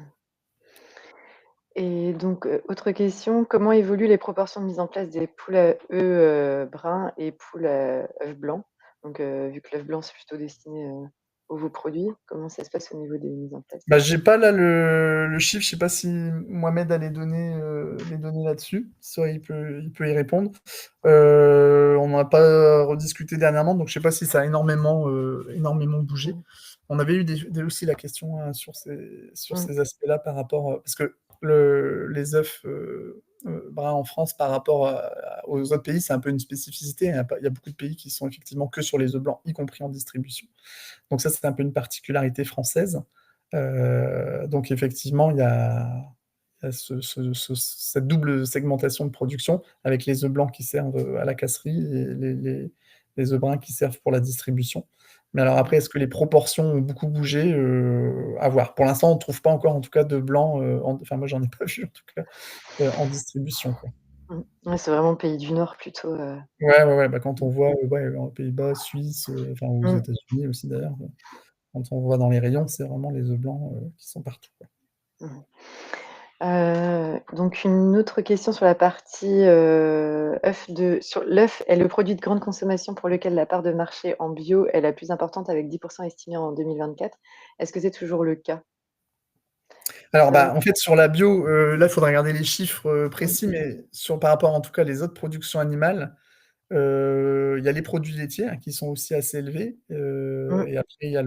Et donc, autre question, comment évoluent les proportions de mise en place des poules à œufs, bruns et poules à œufs blancs? Donc, vu que l'œuf blanc, c'est plutôt destiné, aux veaux produits, comment ça se passe au niveau des mises en place? J'ai pas là le chiffre, je sais pas si Mohamed a les données là-dessus. Soit il peut y répondre. On n'en a pas rediscuté dernièrement, donc je sais pas si ça a énormément bougé. Mmh. On avait eu aussi la question sur sur Mmh. ces aspects-là par rapport, parce que les œufs bruns en France par rapport aux autres pays, c'est un peu une spécificité. Il y a beaucoup de pays qui sont effectivement que sur les œufs blancs, y compris en distribution. Donc ça, c'est un peu une particularité française. Donc effectivement, il y a cette double segmentation de production avec les œufs blancs qui servent à la casserie et les œufs bruns qui servent pour la distribution. Mais alors Mmh. après, est-ce que les proportions ont beaucoup bougé? À voir. Pour l'instant, on ne trouve pas encore, en tout cas, de blanc, enfin moi, j'en ai pas vu en tout cas, en distribution, quoi. Mmh. Ouais, c'est vraiment pays du Nord plutôt, Ouais, ouais, ouais, bah, quand mmh. on voit, ouais, en Pays-Bas, Suisse, enfin aux Mmh. États-Unis aussi d'ailleurs, quand on voit dans les rayons, c'est vraiment les œufs blancs, qui sont partout, quoi. Mmh. Donc une autre question sur la partie, œuf de sur l'œuf est le produit de grande consommation pour lequel la part de marché en bio est la plus importante avec 10 estimés en 2024. Est-ce que c'est toujours le cas? Alors, Ça bah, en fait, sur la bio, là, il faudrait regarder les chiffres, mmh, précis, mais par rapport, en tout cas, les autres productions animales, il y a les produits laitiers, hein, qui sont aussi assez élevés, mmh, et après il y a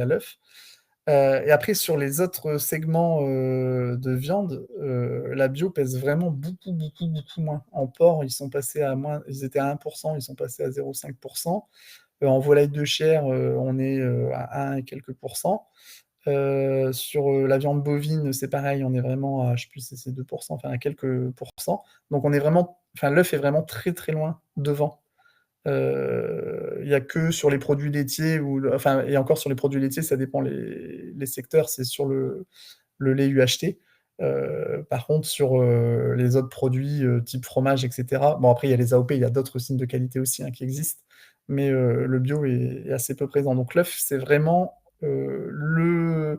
l'œuf. Et après sur les autres segments, de viande, la bio pèse vraiment beaucoup, beaucoup, beaucoup moins. En porc, ils étaient à 1, ils sont passés à 0,5. En volaille de chair, on est, à 1 et quelques pourcents. Sur, la viande bovine, c'est pareil, on est vraiment à, je sais plus si c'est 2, enfin à quelques pourcents. Donc on est vraiment, enfin l'œuf est vraiment très, très loin devant. Il y a que sur les produits laitiers enfin, et encore sur les produits laitiers, ça dépend les secteurs, c'est sur le lait UHT. Par contre, sur, les autres produits, type fromage et cetera, bon après il y a les AOP, il y a d'autres signes de qualité aussi, hein, qui existent, mais le bio est assez peu présent. Donc l'œuf, c'est vraiment, le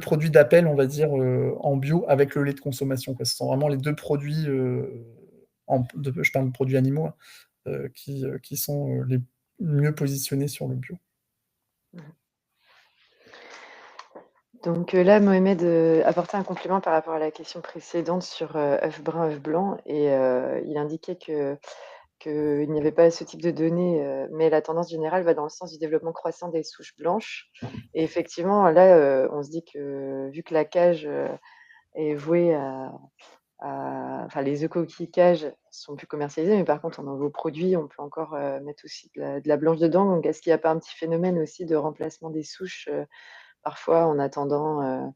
produit d'appel, on va dire, en bio avec le lait de consommation, quoi. Ce sont vraiment les 2 produits, je parle de produits animaux, hein, qui sont, les mieux positionnés sur le bio. mmh. Donc là, Mohamed, apportait un complément par rapport à la question précédente sur, œuf brun, œuf blanc et il indiquait qu'il n'y avait pas ce type de données, mais la tendance générale va dans le sens du développement croissant des souches blanches et effectivement, là, on se dit que vu que la cage, est vouée enfin les œufs coquilles cage sont plus commercialisés, mais par contre en nouveaux produits, on peut encore, mettre aussi de la blanche dedans. Donc est-ce qu'il n'y a pas un petit phénomène aussi de remplacement des souches, parfois en attendant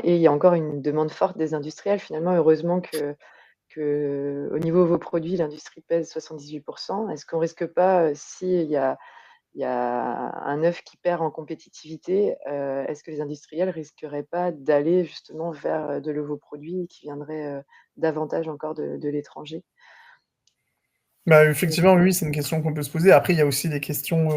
et il y a encore une demande forte des industriels finalement, heureusement qu'au niveau de vos produits, l'industrie pèse 78. Est-ce qu'on risque pas, s'il y a un œuf qui perd en compétitivité, est-ce que les industriels risqueraient pas d'aller justement vers, de nouveaux produits qui viendraient, davantage encore de l'étranger? Bah, Et effectivement, oui, c'est une question qu'on peut se poser. Après, il y a aussi des questions,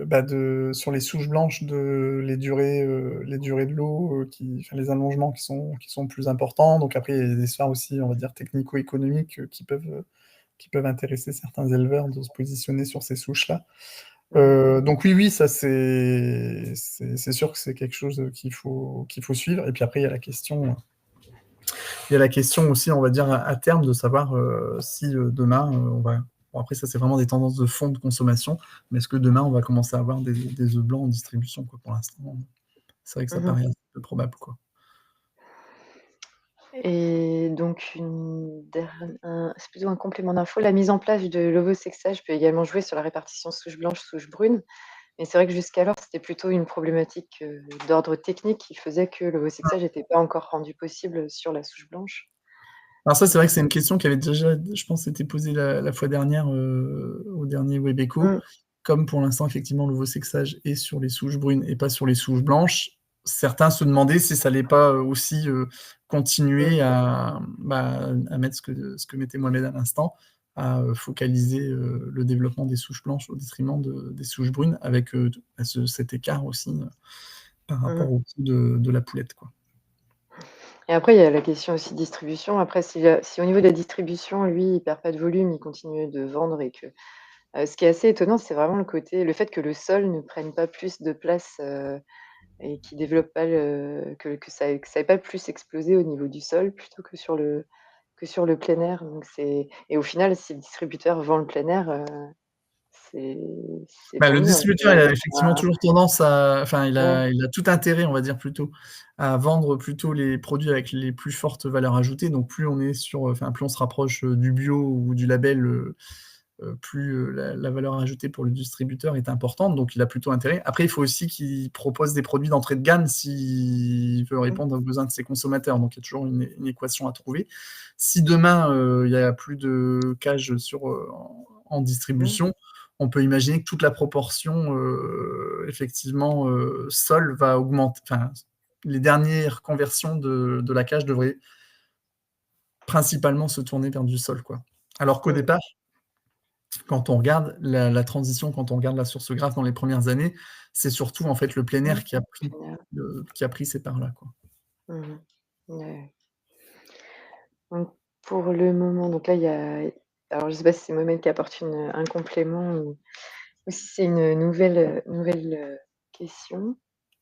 bah, sur les souches blanches, les durées de l'eau, enfin, les allongements qui sont plus importants. Donc après, il y a des sphères aussi, on va dire, technico-économiques, qui peuvent intéresser certains éleveurs de se positionner sur ces souches-là. mmh Donc oui, oui, ça c'est sûr que c'est quelque chose, qu'il faut suivre. Et puis après, il y a la question aussi, on va dire, à terme, de savoir, si, demain, on va bon, après ça, c'est vraiment des tendances de fond de consommation, mais est-ce que demain, on va commencer à avoir des œufs blancs en distribution, quoi? Pour l'instant, c'est vrai que ça mh. paraît assez peu probable, quoi. Et donc c'est plutôt un complément d'info. La mise en place de l'ovosexage peut également jouer sur la répartition souche blanche, souche brune. Mais c'est vrai que jusqu'alors, c'était plutôt une problématique, d'ordre technique qui faisait que l'ovosexage n'était pas encore rendu possible sur la souche blanche. Alors ça, c'est vrai Mmh. que c'est une question qui avait déjà, je pense, été posée la fois dernière, au dernier Webeco. Mmh. Comme pour l'instant, effectivement, l'ovosexage est sur les souches brunes et pas sur les souches blanches, certains se demandaient si ça allait pas, aussi, Mmh. continuer à mettre ce que mettait Mohamed à l'instant, à, focaliser, le développement des souches blanches au détriment des souches brunes avec, cet écart aussi, par Mmh. rapport au coût de la poulette, quoi. Et après, il y a la question aussi de distribution. Après, si au niveau de la distribution, lui, il perd pas de volume, il continue de vendre et que ce qui est assez étonnant, c'est vraiment le fait que le sol ne prenne pas plus de place, et qu'il développe pas que ça ait pas plus explosé au niveau du sol plutôt que sur le plein air. Donc et au final, si le distributeur vend le plein air, c'est c'est Bah, tant le mieux, hein. distributeur, C'est il a effectivement enfin, toujours tendance enfin, il ouais. a il a tout intérêt, on va dire plutôt, à vendre plutôt les produits avec les plus fortes valeurs ajoutées. Donc plus on est sur, enfin, plus on se rapproche, du bio ou du label, plus, la valeur ajoutée pour le distributeur est importante, donc il a plutôt intérêt. Après, il faut aussi qu'il propose des produits d'entrée de gamme s'il veut Mmh, répondre aux besoins de ses consommateurs, donc il y a toujours une équation à trouver. Si demain, il y a plus de cages en mmh, distribution, on peut imaginer que toute la proportion, effectivement, sol va augmenter. Enfin, les dernières conversions de la cage devraient principalement se tourner vers du sol, quoi. Alors qu'au Mmh. départ, quand on regarde la transition, quand on regarde là sur ce graphe dans les premières années, c'est surtout en fait le plein Ouais, air génial. qui a pris ces parts-là, quoi. Mmh. Ouais. Donc pour le moment, donc là, il y a alors je sais pas si c'est moi-même qui apporte un complément ou si c'est une nouvelle question.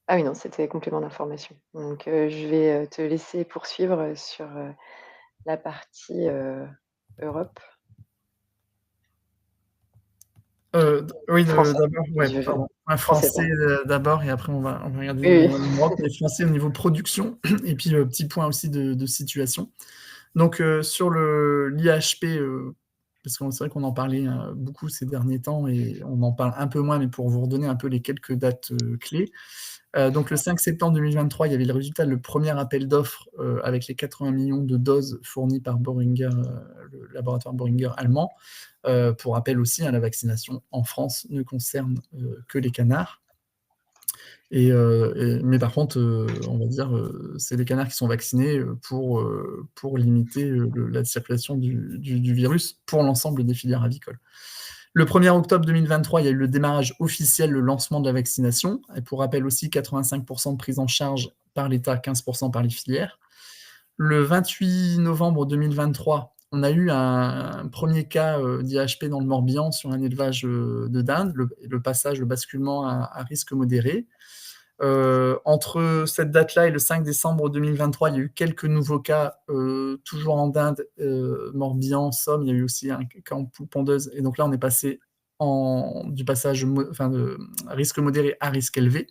Ah oui, non, c'était complément d'information. Donc je vais, te laisser poursuivre, sur, la partie, Europe. Oui, Français. d'abord, ouais, Je pardon. Un Français, français, pardon. d'abord et après on va regarder Oui, en Europe, mais français au niveau production et puis, petit point aussi de situation. Donc, sur l'IHP, parce que c'est vrai qu'on en parlait, beaucoup ces derniers temps et on en parle un peu moins, mais pour vous redonner un peu les quelques dates, clés. Donc le 5 septembre 2023, il y avait le résultat, le premier appel d'offres, avec les 80 millions de doses fournies par Boehringer, le laboratoire Boehringer allemand. Pour rappel aussi, la vaccination en France ne concerne, que les canards. Mais par contre, on va dire, c'est les canards qui sont vaccinés, pour limiter, la circulation du virus pour l'ensemble des filières avicoles. Le 1er octobre 2023, il y a eu le démarrage officiel, le lancement de la vaccination. Et pour rappel aussi, 85% de prise en charge par l'État, 15% par les filières. Le 28 novembre 2023, on a eu un premier cas, d'IHP dans le Morbihan sur un élevage, de dindes, le passage, le basculement à risque modéré. Entre cette date-là et le 5 décembre 2023, il y a eu quelques nouveaux cas, toujours en Inde, Morbihan, Somme, il y a eu aussi un cas en poule pondeuse. Et donc là, on est passé du passage de risque modéré à risque élevé.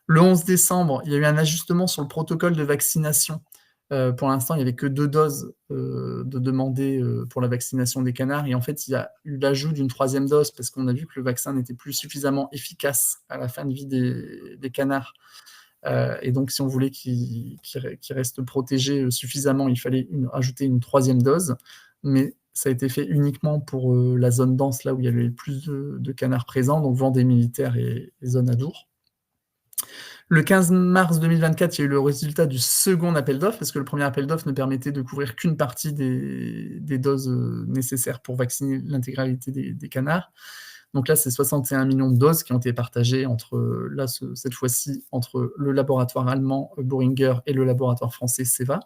Le 11 décembre, il y a eu un ajustement sur le protocole de vaccination. Pour l'instant, il n'y avait que 2 doses de demandées pour la vaccination des canards. Et en fait, il y a eu l'ajout d'une 3e dose parce qu'on a vu que le vaccin n'était plus suffisamment efficace à la fin de vie des canards. Et donc, si on voulait qu'ils restent protégés suffisamment, il fallait ajouter une 3e dose. Mais ça a été fait uniquement pour la zone dense, là où il y avait le plus de canards présents, donc Vendée militaire et zone Adour. Le 15 mars 2024, il y a eu le résultat du second appel d'offres, parce que le premier appel d'offres ne permettait de couvrir qu'une partie des doses nécessaires pour vacciner l'intégralité des canards. Donc là, c'est 61 millions de doses qui ont été partagées cette fois-ci, entre le laboratoire allemand Boehringer et le laboratoire français Ceva.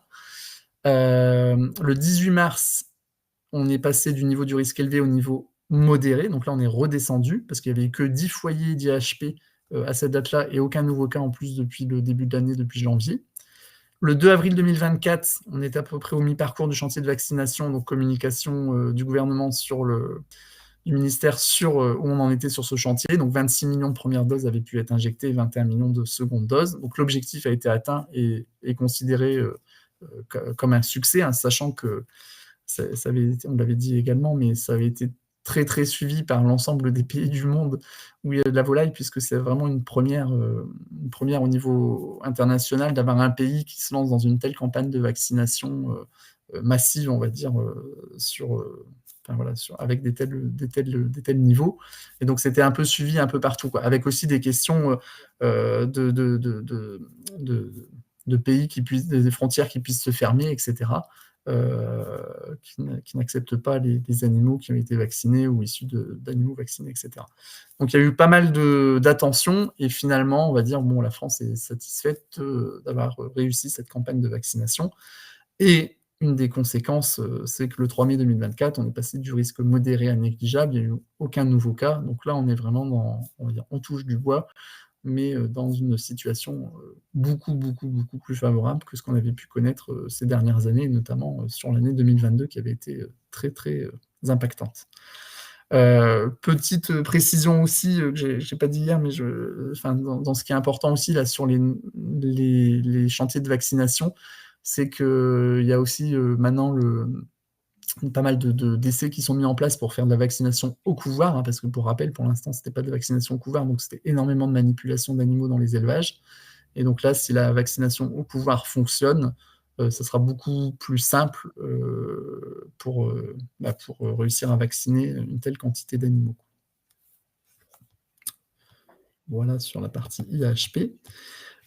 Le 18 mars, on est passé du niveau du risque élevé au niveau modéré. Donc là, on est redescendu, parce qu'il n'y avait que 10 foyers d'IHP à cette date-là, et aucun nouveau cas en plus depuis le début de l'année, depuis janvier. Le 2 avril 2024, on est à peu près au mi-parcours du chantier de vaccination, donc communication du gouvernement du ministère sur où on en était sur ce chantier. Donc 26 millions de premières doses avaient pu être injectées, 21 millions de secondes doses. Donc l'objectif a été atteint et est considéré comme un succès, sachant que on l'avait dit également, mais ça avait été très très suivi par l'ensemble des pays du monde où il y a de la volaille, puisque c'est vraiment une première au niveau international d'avoir un pays qui se lance dans une telle campagne de vaccination massive, on va dire, avec des tels niveaux. Et donc c'était un peu suivi un peu partout, quoi, avec aussi des questions de pays des frontières qui puissent se fermer, etc. Qui n'acceptent pas les animaux qui ont été vaccinés ou issus d'animaux vaccinés, etc. Donc il y a eu pas mal d'attention et finalement, on va dire, bon, la France est satisfaite d'avoir réussi cette campagne de vaccination. Et une des conséquences, c'est que le 3 mai 2024, on est passé du risque modéré à négligeable, il n'y a eu aucun nouveau cas. Donc là, on est vraiment on touche du bois, mais dans une situation beaucoup, beaucoup, beaucoup plus favorable que ce qu'on avait pu connaître ces dernières années, notamment sur l'année 2022 qui avait été très, très impactante. Petite précision aussi que j'ai pas dit hier, mais dans ce qui est important aussi là sur les chantiers de vaccination, c'est qu'il y a aussi maintenant pas mal d'essais qui sont mis en place pour faire de la vaccination au couvoir, parce que pour rappel, pour l'instant, c'était pas de la vaccination au couvoir, donc c'était énormément de manipulation d'animaux dans les élevages. Et donc là, si la vaccination au couvoir fonctionne, ça sera beaucoup plus simple pour réussir à vacciner une telle quantité d'animaux. Voilà, sur la partie IAHP.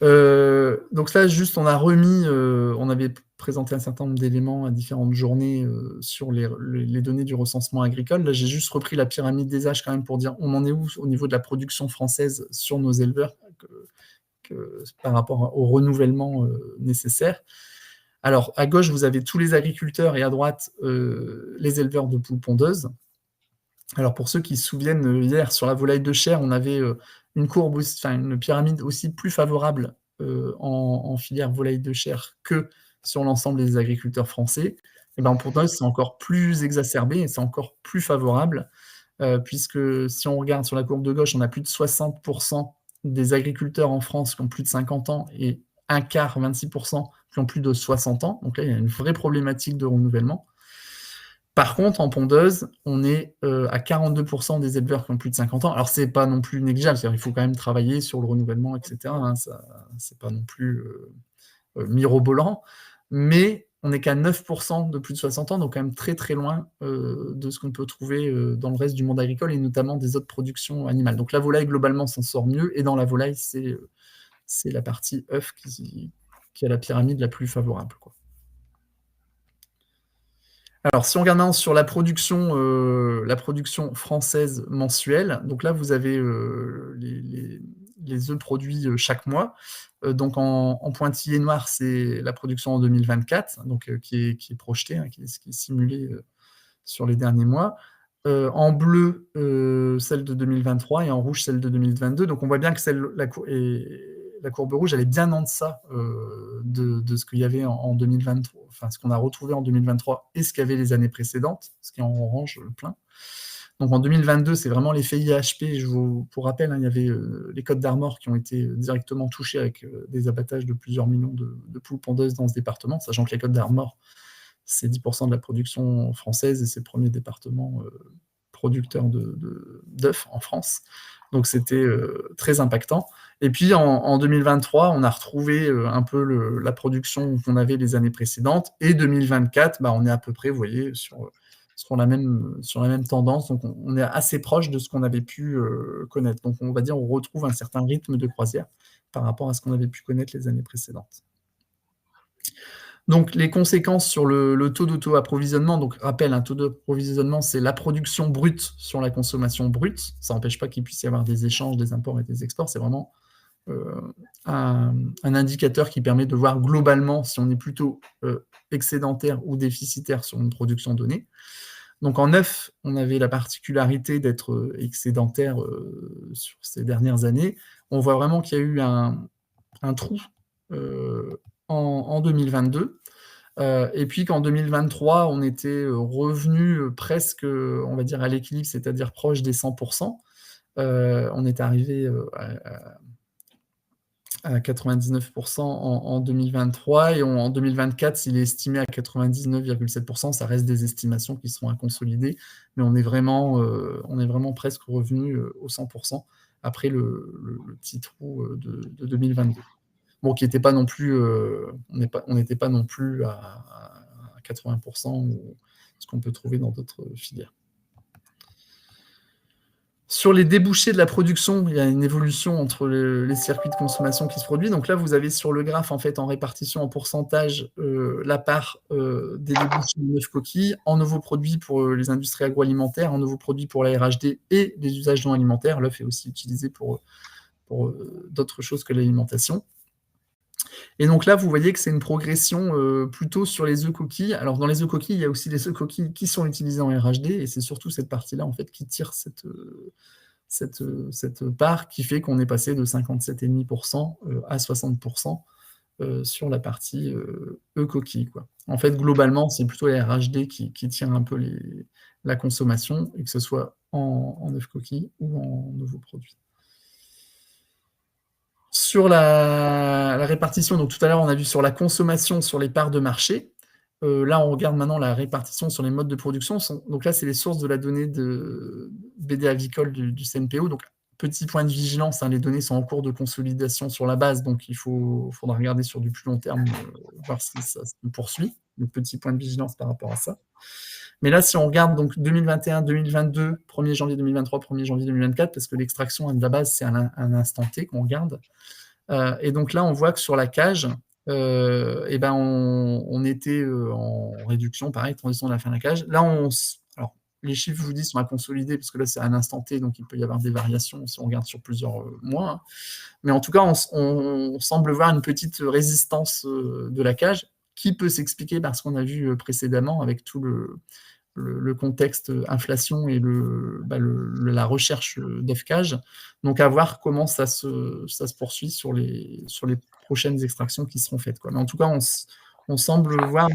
Donc là, juste, on a remis, on avait présenté un certain nombre d'éléments à différentes journées sur les données du recensement agricole. Là, j'ai juste repris la pyramide des âges quand même pour dire on en est où au niveau de la production française sur nos éleveurs par rapport au renouvellement nécessaire. Alors, à gauche, vous avez tous les agriculteurs et à droite, les éleveurs de poules pondeuses. Alors, pour ceux qui se souviennent, hier, sur la volaille de chair, on avait une courbe, enfin, une pyramide aussi plus favorable en filière volaille de chair que sur l'ensemble des agriculteurs français. Et ben, en pondeuse, c'est encore plus exacerbé et c'est encore plus favorable, puisque si on regarde sur la courbe de gauche, on a plus de 60% des agriculteurs en France qui ont plus de 50 ans et un quart, 26%, qui ont plus de 60 ans. Donc là, il y a une vraie problématique de renouvellement. Par contre, en pondeuse, on est à 42% des éleveurs qui ont plus de 50 ans. Alors, c'est pas non plus négligeable, c'est-à-dire il faut quand même travailler sur le renouvellement, etc. Hein, c'est pas non plus mirobolant, mais on n'est qu'à 9% de plus de 60 ans, donc quand même très très loin de ce qu'on peut trouver dans le reste du monde agricole et notamment des autres productions animales. Donc la volaille, globalement, s'en sort mieux, et dans la volaille, c'est la partie œuf qui a la pyramide la plus favorable, quoi. Alors, si on regarde maintenant sur la production française mensuelle, donc là, vous avez les œufs produits chaque mois. Donc, en pointillé noir, c'est la production en 2024, donc, qui est projetée, hein, qui est simulée sur les derniers mois. En bleu, celle de 2023, et en rouge, celle de 2022. Donc, on voit bien que la courbe rouge, elle est bien en deçà de ce qu'il y avait en 2023, enfin ce qu'on a retrouvé en 2023 et ce qu'il y avait les années précédentes, ce qui est en orange plein. Donc en 2022, c'est vraiment l'effet IAHP. Pour rappel, hein, il y avait les Côtes d'Armor qui ont été directement touchés avec des abattages de plusieurs millions de poules pondeuses dans ce département, sachant que les Côtes d'Armor, c'est 10% de la production française et c'est le premier département producteur d'œufs en France. Donc c'était très impactant. Et puis en 2023, on a retrouvé un peu la production qu'on avait les années précédentes. Et 2024, bah, on est à peu près, vous voyez, sur la même tendance. Donc on est assez proche de ce qu'on avait pu connaître. Donc on va dire on retrouve un certain rythme de croisière par rapport à ce qu'on avait pu connaître les années précédentes. Donc, les conséquences sur le taux d'auto-approvisionnement, donc rappel, un taux d'approvisionnement, c'est la production brute sur la consommation brute. Ça n'empêche pas qu'il puisse y avoir des échanges, des imports et des exports. C'est vraiment un indicateur qui permet de voir globalement si on est plutôt excédentaire ou déficitaire sur une production donnée. Donc, en œuf, on avait la particularité d'être excédentaire sur ces dernières années. On voit vraiment qu'il y a eu un trou en 2022. Et puis qu'en 2023, on était revenu presque, on va dire, à l'équilibre, c'est-à-dire proche des 100%. On est arrivé à 99% en 2023 et en 2024, il est estimé à 99,7%. Ça reste des estimations qui seront à consolider, mais on est vraiment presque revenu aux 100% après le petit trou de 2022. Bon, qui n'était pas non plus, on n'était pas non plus à 80% ou ce qu'on peut trouver dans d'autres filières. Sur les débouchés de la production, il y a une évolution entre les circuits de consommation qui se produisent. Donc là, vous avez sur le graphe, en fait, en répartition en pourcentage, la part des débouchés de œufs coquilles en nouveaux produits pour les industries agroalimentaires, en nouveaux produits pour la RHD et les usages non alimentaires. L'œuf est aussi utilisé pour d'autres choses que l'alimentation. Et donc là, vous voyez que c'est une progression plutôt sur les œufs coquilles. Alors dans les œufs coquilles, il y a aussi les œufs coquilles qui sont utilisés en RHD, et c'est surtout cette partie-là en fait qui tire cette part qui fait qu'on est passé de 57,5% à 60% sur la partie œufs coquilles, quoi. En fait, globalement, c'est plutôt les RHD qui tire un peu la consommation, et que ce soit en œufs coquilles ou en nouveaux produits. Sur la répartition, donc tout à l'heure, on a vu sur la consommation, sur les parts de marché. Là, on regarde maintenant la répartition sur les modes de production. Donc là, c'est les sources de la donnée de BD avicole du CNPO. Donc, petit point de vigilance, hein, les données sont en cours de consolidation sur la base, donc il faudra regarder sur du plus long terme, voir si ça se poursuit. donc petit point de vigilance par rapport à ça. Mais là, si on regarde donc 2021, 2022, 1er janvier 2023, 1er janvier 2024, parce que l'extraction de la base, c'est un instant T qu'on regarde. Et donc là, on voit que sur la cage, et ben on était en réduction, pareil, transition de la fin de la cage. Là, alors, les chiffres, je vous dis, sont à consolider, parce que là, c'est un instant T, donc il peut y avoir des variations si on regarde sur plusieurs mois. Hein. Mais en tout cas, on semble voir une petite résistance de la cage qui peut s'expliquer par ce qu'on a vu précédemment avec tout le contexte inflation et la recherche d'œufs-cage. Donc, à voir comment ça se poursuit sur les prochaines extractions qui seront faites. Quoi. Mais en tout cas, on semble voir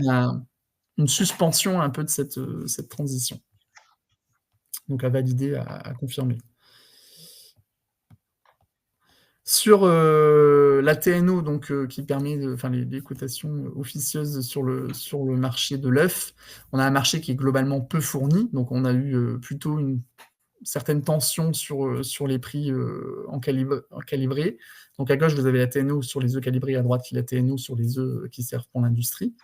une suspension un peu de cette transition. Donc, à valider, à confirmer. Sur la TNO, donc, qui permet les cotations officieuses sur le marché de l'œuf, on a un marché qui est globalement peu fourni, donc on a eu plutôt une certaine tension sur les prix en calibré. Donc à gauche, vous avez la TNO sur les œufs calibrés, à droite, la TNO sur les œufs qui servent pour l'industrie.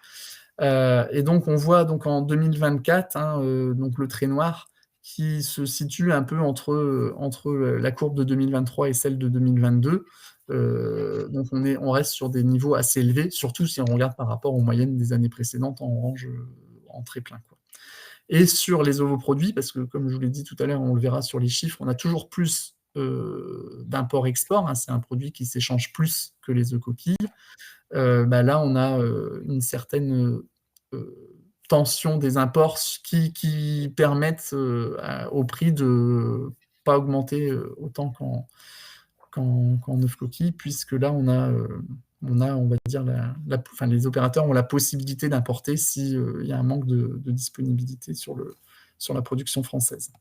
Et donc on voit donc en 2024, donc le trait noir, qui se situe un peu entre la courbe de 2023 et celle de 2022. Donc on reste sur des niveaux assez élevés, surtout si on regarde par rapport aux moyennes des années précédentes en orange, en très plein. Quoi. Et sur les ovoproduits, parce que comme je vous l'ai dit tout à l'heure, on le verra sur les chiffres, on a toujours plus d'import-export. Hein, c'est un produit qui s'échange plus que les œufs coquilles. Là, on a une certaine tension des imports qui permettent au prix de ne pas augmenter autant qu'en œufs coquilles, puisque là, on va dire, les opérateurs ont la possibilité d'importer s'il y a un manque de disponibilité sur la production française.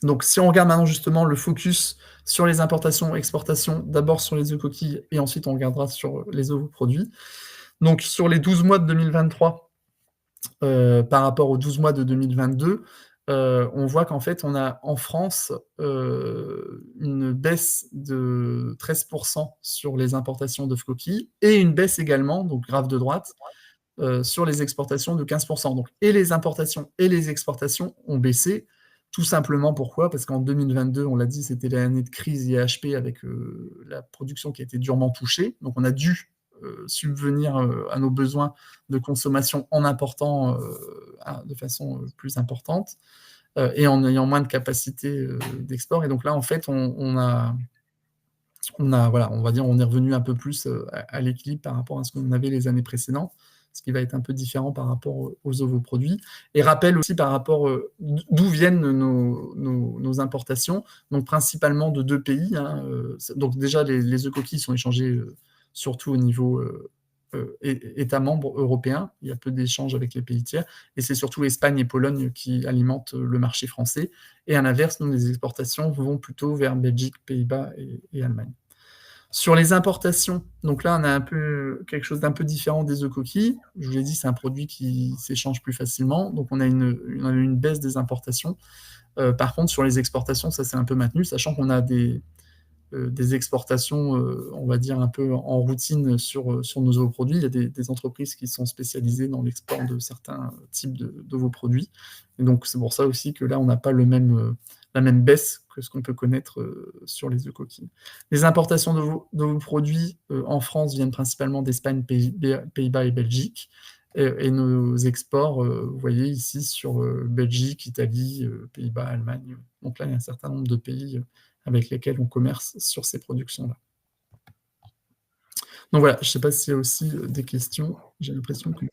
Donc, si on regarde maintenant justement le focus sur les importations, exportations, d'abord sur les œufs coquilles et ensuite on regardera sur les ovoproduits. Donc, sur les 12 mois de 2023 par rapport aux 12 mois de 2022, on voit qu'en fait, on a en France une baisse de 13% sur les importations d'œufs coquilles et une baisse également, donc graphe de droite, sur les exportations de 15%. Donc, et les importations et les exportations ont baissé. Tout simplement pourquoi? Parce qu'en 2022, on l'a dit, c'était l'année de crise IHP avec la production qui a été durement touchée. Donc, on a dû subvenir à nos besoins de consommation en important de façon plus importante et en ayant moins de capacité d'export. Et donc là, en fait, on va dire, on est revenu un peu plus à l'équilibre par rapport à ce qu'on avait les années précédentes, ce qui va être un peu différent par rapport aux ovoproduits. Et rappel aussi par rapport d'où viennent nos importations, donc principalement de 2 pays. Donc déjà, les œufs coquilles sont échangés surtout au niveau États membres européens. Il y a peu d'échanges avec les pays tiers. Et c'est surtout Espagne et Pologne qui alimentent le marché français. Et à l'inverse, nous, les exportations vont plutôt vers Belgique, Pays-Bas et Allemagne. Sur les importations, donc là, on a un peu quelque chose d'un peu différent des œufs coquilles. Je vous l'ai dit, c'est un produit qui s'échange plus facilement. Donc, on a une baisse des importations. Par contre, sur les exportations, ça s'est un peu maintenu, sachant qu'on a des exportations, on va dire, un peu en routine sur nos ovoproduits. Il y a des entreprises qui sont spécialisées dans l'export de certains types d'ovoproduits. Et donc, c'est pour ça aussi que là, on n'a pas la même baisse que ce qu'on peut connaître sur les œufs coquilles. Les importations d'ovoproduits en France viennent principalement d'Espagne, Pays-Bas et Belgique. Et nos exports, vous voyez ici, sur Belgique, Italie, Pays-Bas, Allemagne. Donc là, il y a un certain nombre de pays avec lesquels on commerce sur ces productions-là. Donc voilà, je ne sais pas s'il y a aussi des questions. J'ai l'impression que...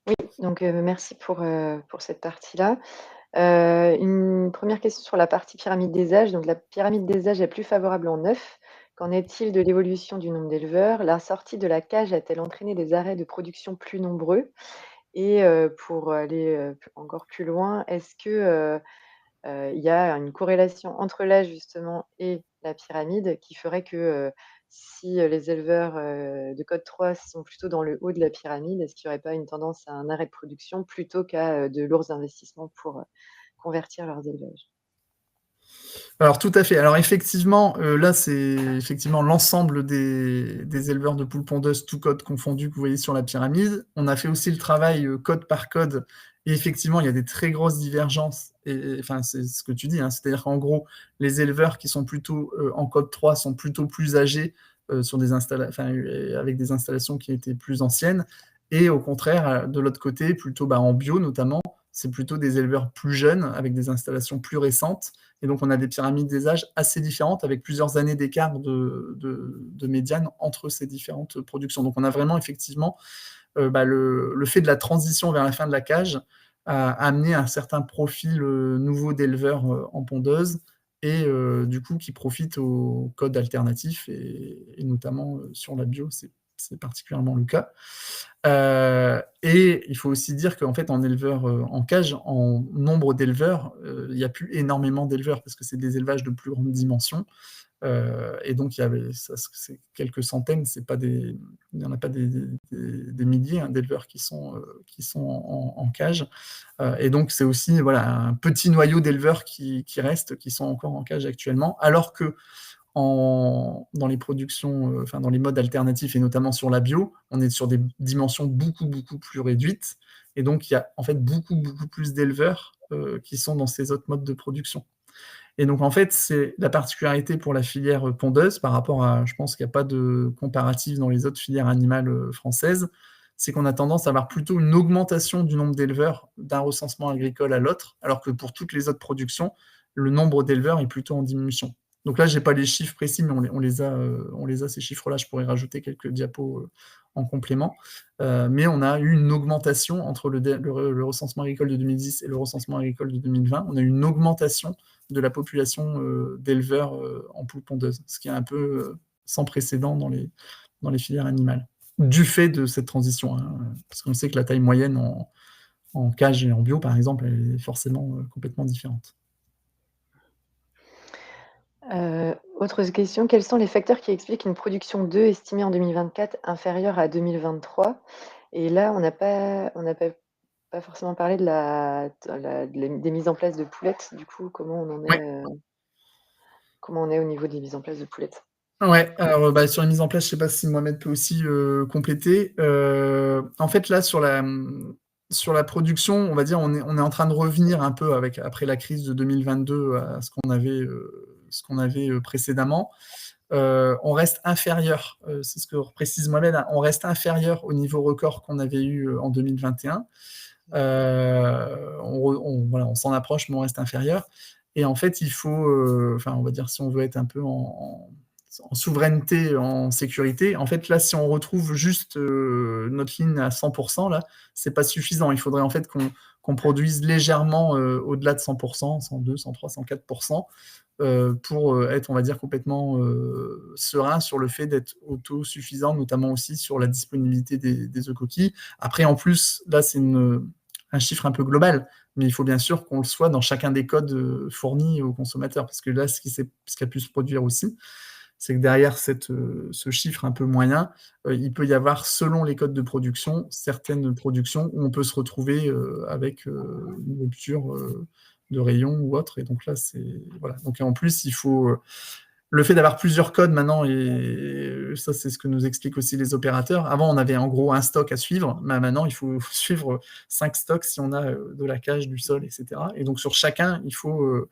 Oui, donc merci pour cette partie-là. Une première question sur la partie pyramide des âges. Donc la pyramide des âges est plus favorable en œuf. Qu'en est-il de l'évolution du nombre d'éleveurs? La sortie de la cage a-t-elle entraîné des arrêts de production plus nombreux? Et pour aller encore plus loin, est-ce que il y a une corrélation entre l'âge justement et la pyramide qui ferait que si les éleveurs de code 3 sont plutôt dans le haut de la pyramide, est-ce qu'il n'y aurait pas une tendance à un arrêt de production plutôt qu'à de lourds investissements pour convertir leurs élevages? Alors tout à fait. Alors effectivement, là, c'est effectivement l'ensemble des éleveurs de poules pondeuses, tous codes confondus, que vous voyez sur la pyramide. On a fait aussi le travail code par code. Et effectivement, il y a des très grosses divergences. Et enfin, c'est ce que tu dis, hein. C'est-à-dire qu'en gros, les éleveurs qui sont plutôt en code 3 sont plutôt plus âgés sur avec des installations qui étaient plus anciennes. Et au contraire, de l'autre côté, plutôt en bio notamment, c'est plutôt des éleveurs plus jeunes avec des installations plus récentes. Et donc, on a des pyramides des âges assez différentes avec plusieurs années d'écart de médiane entre ces différentes productions. Donc, on a vraiment effectivement le fait de la transition vers la fin de la cage a amené un certain profil nouveau d'éleveurs en pondeuse et du coup qui profitent aux codes alternatifs et notamment sur la bio, c'est particulièrement le cas. Et il faut aussi dire qu'en fait, en éleveur en cage, en nombre d'éleveurs, il n'y a plus énormément d'éleveurs parce que c'est des élevages de plus grande dimension. Et donc, il y avait c'est quelques centaines, il n'y en a pas des milliers hein, d'éleveurs qui sont en cage. Et donc, c'est aussi voilà, un petit noyau d'éleveurs qui restent, qui sont encore en cage actuellement, alors que dans les productions, dans les modes alternatifs et notamment sur la bio, on est sur des dimensions beaucoup, beaucoup plus réduites. Et donc, il y a en fait beaucoup, beaucoup plus d'éleveurs qui sont dans ces autres modes de production. Et donc, en fait, c'est la particularité pour la filière pondeuse par rapport à, je pense qu'il n'y a pas de comparatif dans les autres filières animales françaises, c'est qu'on a tendance à avoir plutôt une augmentation du nombre d'éleveurs d'un recensement agricole à l'autre, alors que pour toutes les autres productions, le nombre d'éleveurs est plutôt en diminution. Donc là, je n'ai pas les chiffres précis, mais on les a ces chiffres-là. Je pourrais rajouter quelques diapos en complément. Mais on a eu une augmentation entre le recensement agricole de 2010 et le recensement agricole de 2020. On a eu une augmentation de la population d'éleveurs en poules pondeuses, ce qui est un peu sans précédent dans les filières animales, du fait de cette transition. Hein, parce qu'on sait que la taille moyenne en cage et en bio, par exemple, elle est forcément complètement différente. Autre question, quels sont les facteurs qui expliquent une production d'œufs estimée en 2024 inférieure à 2023? Et là, on n'a pas forcément parlé des mises en place de poulettes. Du coup, comment Ouais. comment on est au niveau des mises en place de poulettes? Ouais, alors sur la mise en place, je sais pas si Mohamed peut aussi compléter. En fait, là, sur la production, on va dire, on est en train de revenir un peu après la crise de 2022 à ce qu'on avait précédemment. On reste inférieur, c'est ce que précise Mohamed, hein, on reste inférieur au niveau record qu'on avait eu en 2021. Voilà, on s'en approche, mais on reste inférieur. Et en fait, il faut, on va dire, si on veut être un peu en souveraineté, en sécurité, en fait, là, si on retrouve juste notre ligne à 100%, là, c'est pas suffisant. Il faudrait en fait qu'on produise légèrement au-delà de 100%, 102, 103, 104%, pour être, on va dire, complètement serein sur le fait d'être autosuffisant, notamment aussi sur la disponibilité des œufs coquilles. Après, en plus, là, c'est un chiffre un peu global, mais il faut bien sûr qu'on le soit dans chacun des codes fournis aux consommateurs, parce que là, ce qui a pu se produire aussi, c'est que derrière ce chiffre un peu moyen, il peut y avoir, selon les codes de production, certaines productions où on peut se retrouver avec une rupture de rayon ou autre. Et donc là, voilà. Donc en plus, il faut le fait d'avoir plusieurs codes maintenant, et ça, c'est ce que nous expliquent aussi les opérateurs. Avant, on avait en gros un stock à suivre, mais maintenant, il faut suivre 5 stocks si on a de la cage, du sol, etc. Et donc, sur chacun, il faut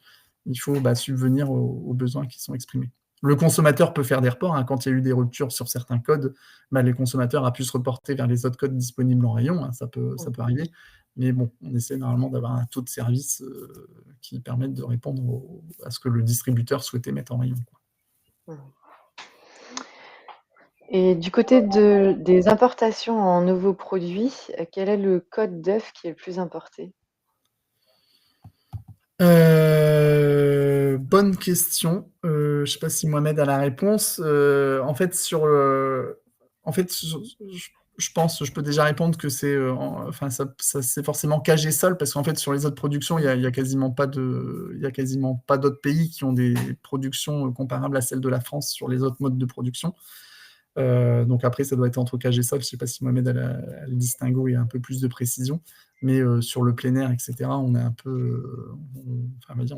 subvenir aux besoins qui sont exprimés. Le consommateur peut faire des reports. Hein. Quand il y a eu des ruptures sur certains codes, les consommateurs ont pu se reporter vers les autres codes disponibles en rayon. Hein. Ça peut arriver. Mais bon, on essaie normalement d'avoir un taux de service qui permette de répondre à ce que le distributeur souhaitait mettre en rayon. Quoi. Et du côté des importations en nouveaux produits, quel est le code d'œuf qui est le plus importé? Bonne question. Je sais pas si Mohamed a la réponse. En fait, je pense, je peux déjà répondre que c'est, ça c'est forcément cage et sol, parce qu'en fait, sur les autres productions, il y a quasiment pas d'autres pays qui ont des productions comparables à celles de la France sur les autres modes de production. Donc après, ça doit être entre cage et sol. Je ne sais pas si Mohamed a le distinguo et a un peu plus de précision. Mais sur le plein air, etc., on est un peu, enfin, on va dire,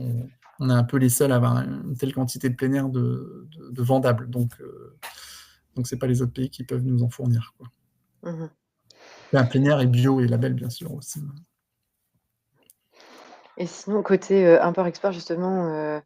on est un peu les seuls à avoir une telle quantité de plein air de vendables. Donc, c'est pas les autres pays qui peuvent nous en fournir, quoi. Mmh. Et un plein air et bio et label, bien sûr, aussi. Et sinon, côté, import-export, justement,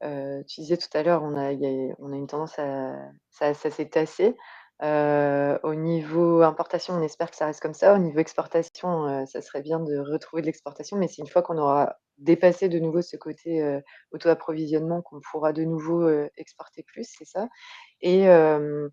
tu disais tout à l'heure, on a une tendance à ça s'est tassé. Au niveau importation, on espère que ça reste comme ça. Au niveau exportation, ça serait bien de retrouver de l'exportation, mais c'est une fois qu'on aura dépassé de nouveau ce côté, auto-approvisionnement qu'on pourra de nouveau, exporter plus, c'est ça? Et hem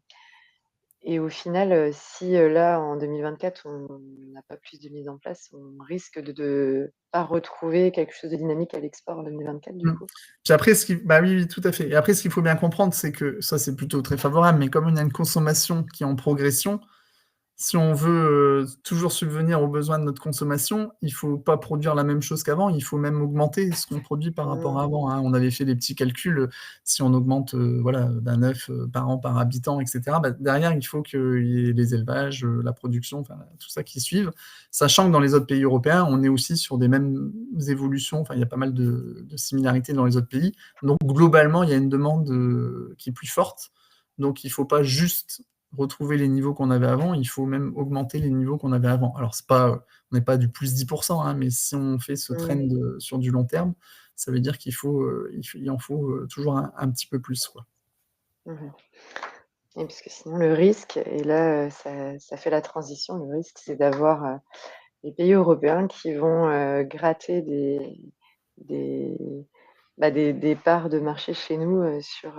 et au final, si, là, en 2024, on n'a pas plus de mise en place, on risque de pas retrouver quelque chose de dynamique à l'export en 2024, du Mmh. coup? Puis après, bah oui, oui, tout à fait. Et après, ce qu'il faut bien comprendre, c'est que ça, c'est plutôt très favorable, mais comme on a une consommation qui est en progression, si on veut toujours subvenir aux besoins de notre consommation, il ne faut pas produire la même chose qu'avant, il faut même augmenter ce qu'on produit par rapport Mmh. à avant, hein. On avait fait des petits calculs, si on augmente voilà, d'un œuf par an, par habitant, etc., bah, derrière, il faut qu'il y ait les élevages, la production, enfin, tout ça qui suive. Sachant que dans les autres pays européens, on est aussi sur des mêmes évolutions, enfin, il y a pas mal de similarités dans les autres pays. Donc, globalement, il y a une demande qui est plus forte. Donc, il ne faut pas juste retrouver les niveaux qu'on avait avant, il faut même augmenter les niveaux qu'on avait avant. Alors, on n'est pas du plus 10%, hein, mais si on fait ce trend Mmh. sur du long terme, ça veut dire il en faut toujours un petit peu plus, quoi. Mmh. Et parce que sinon le risque et là, ça fait la transition, le risque, c'est d'avoir, les pays européens qui vont, gratter des des parts de marché chez nous, sur,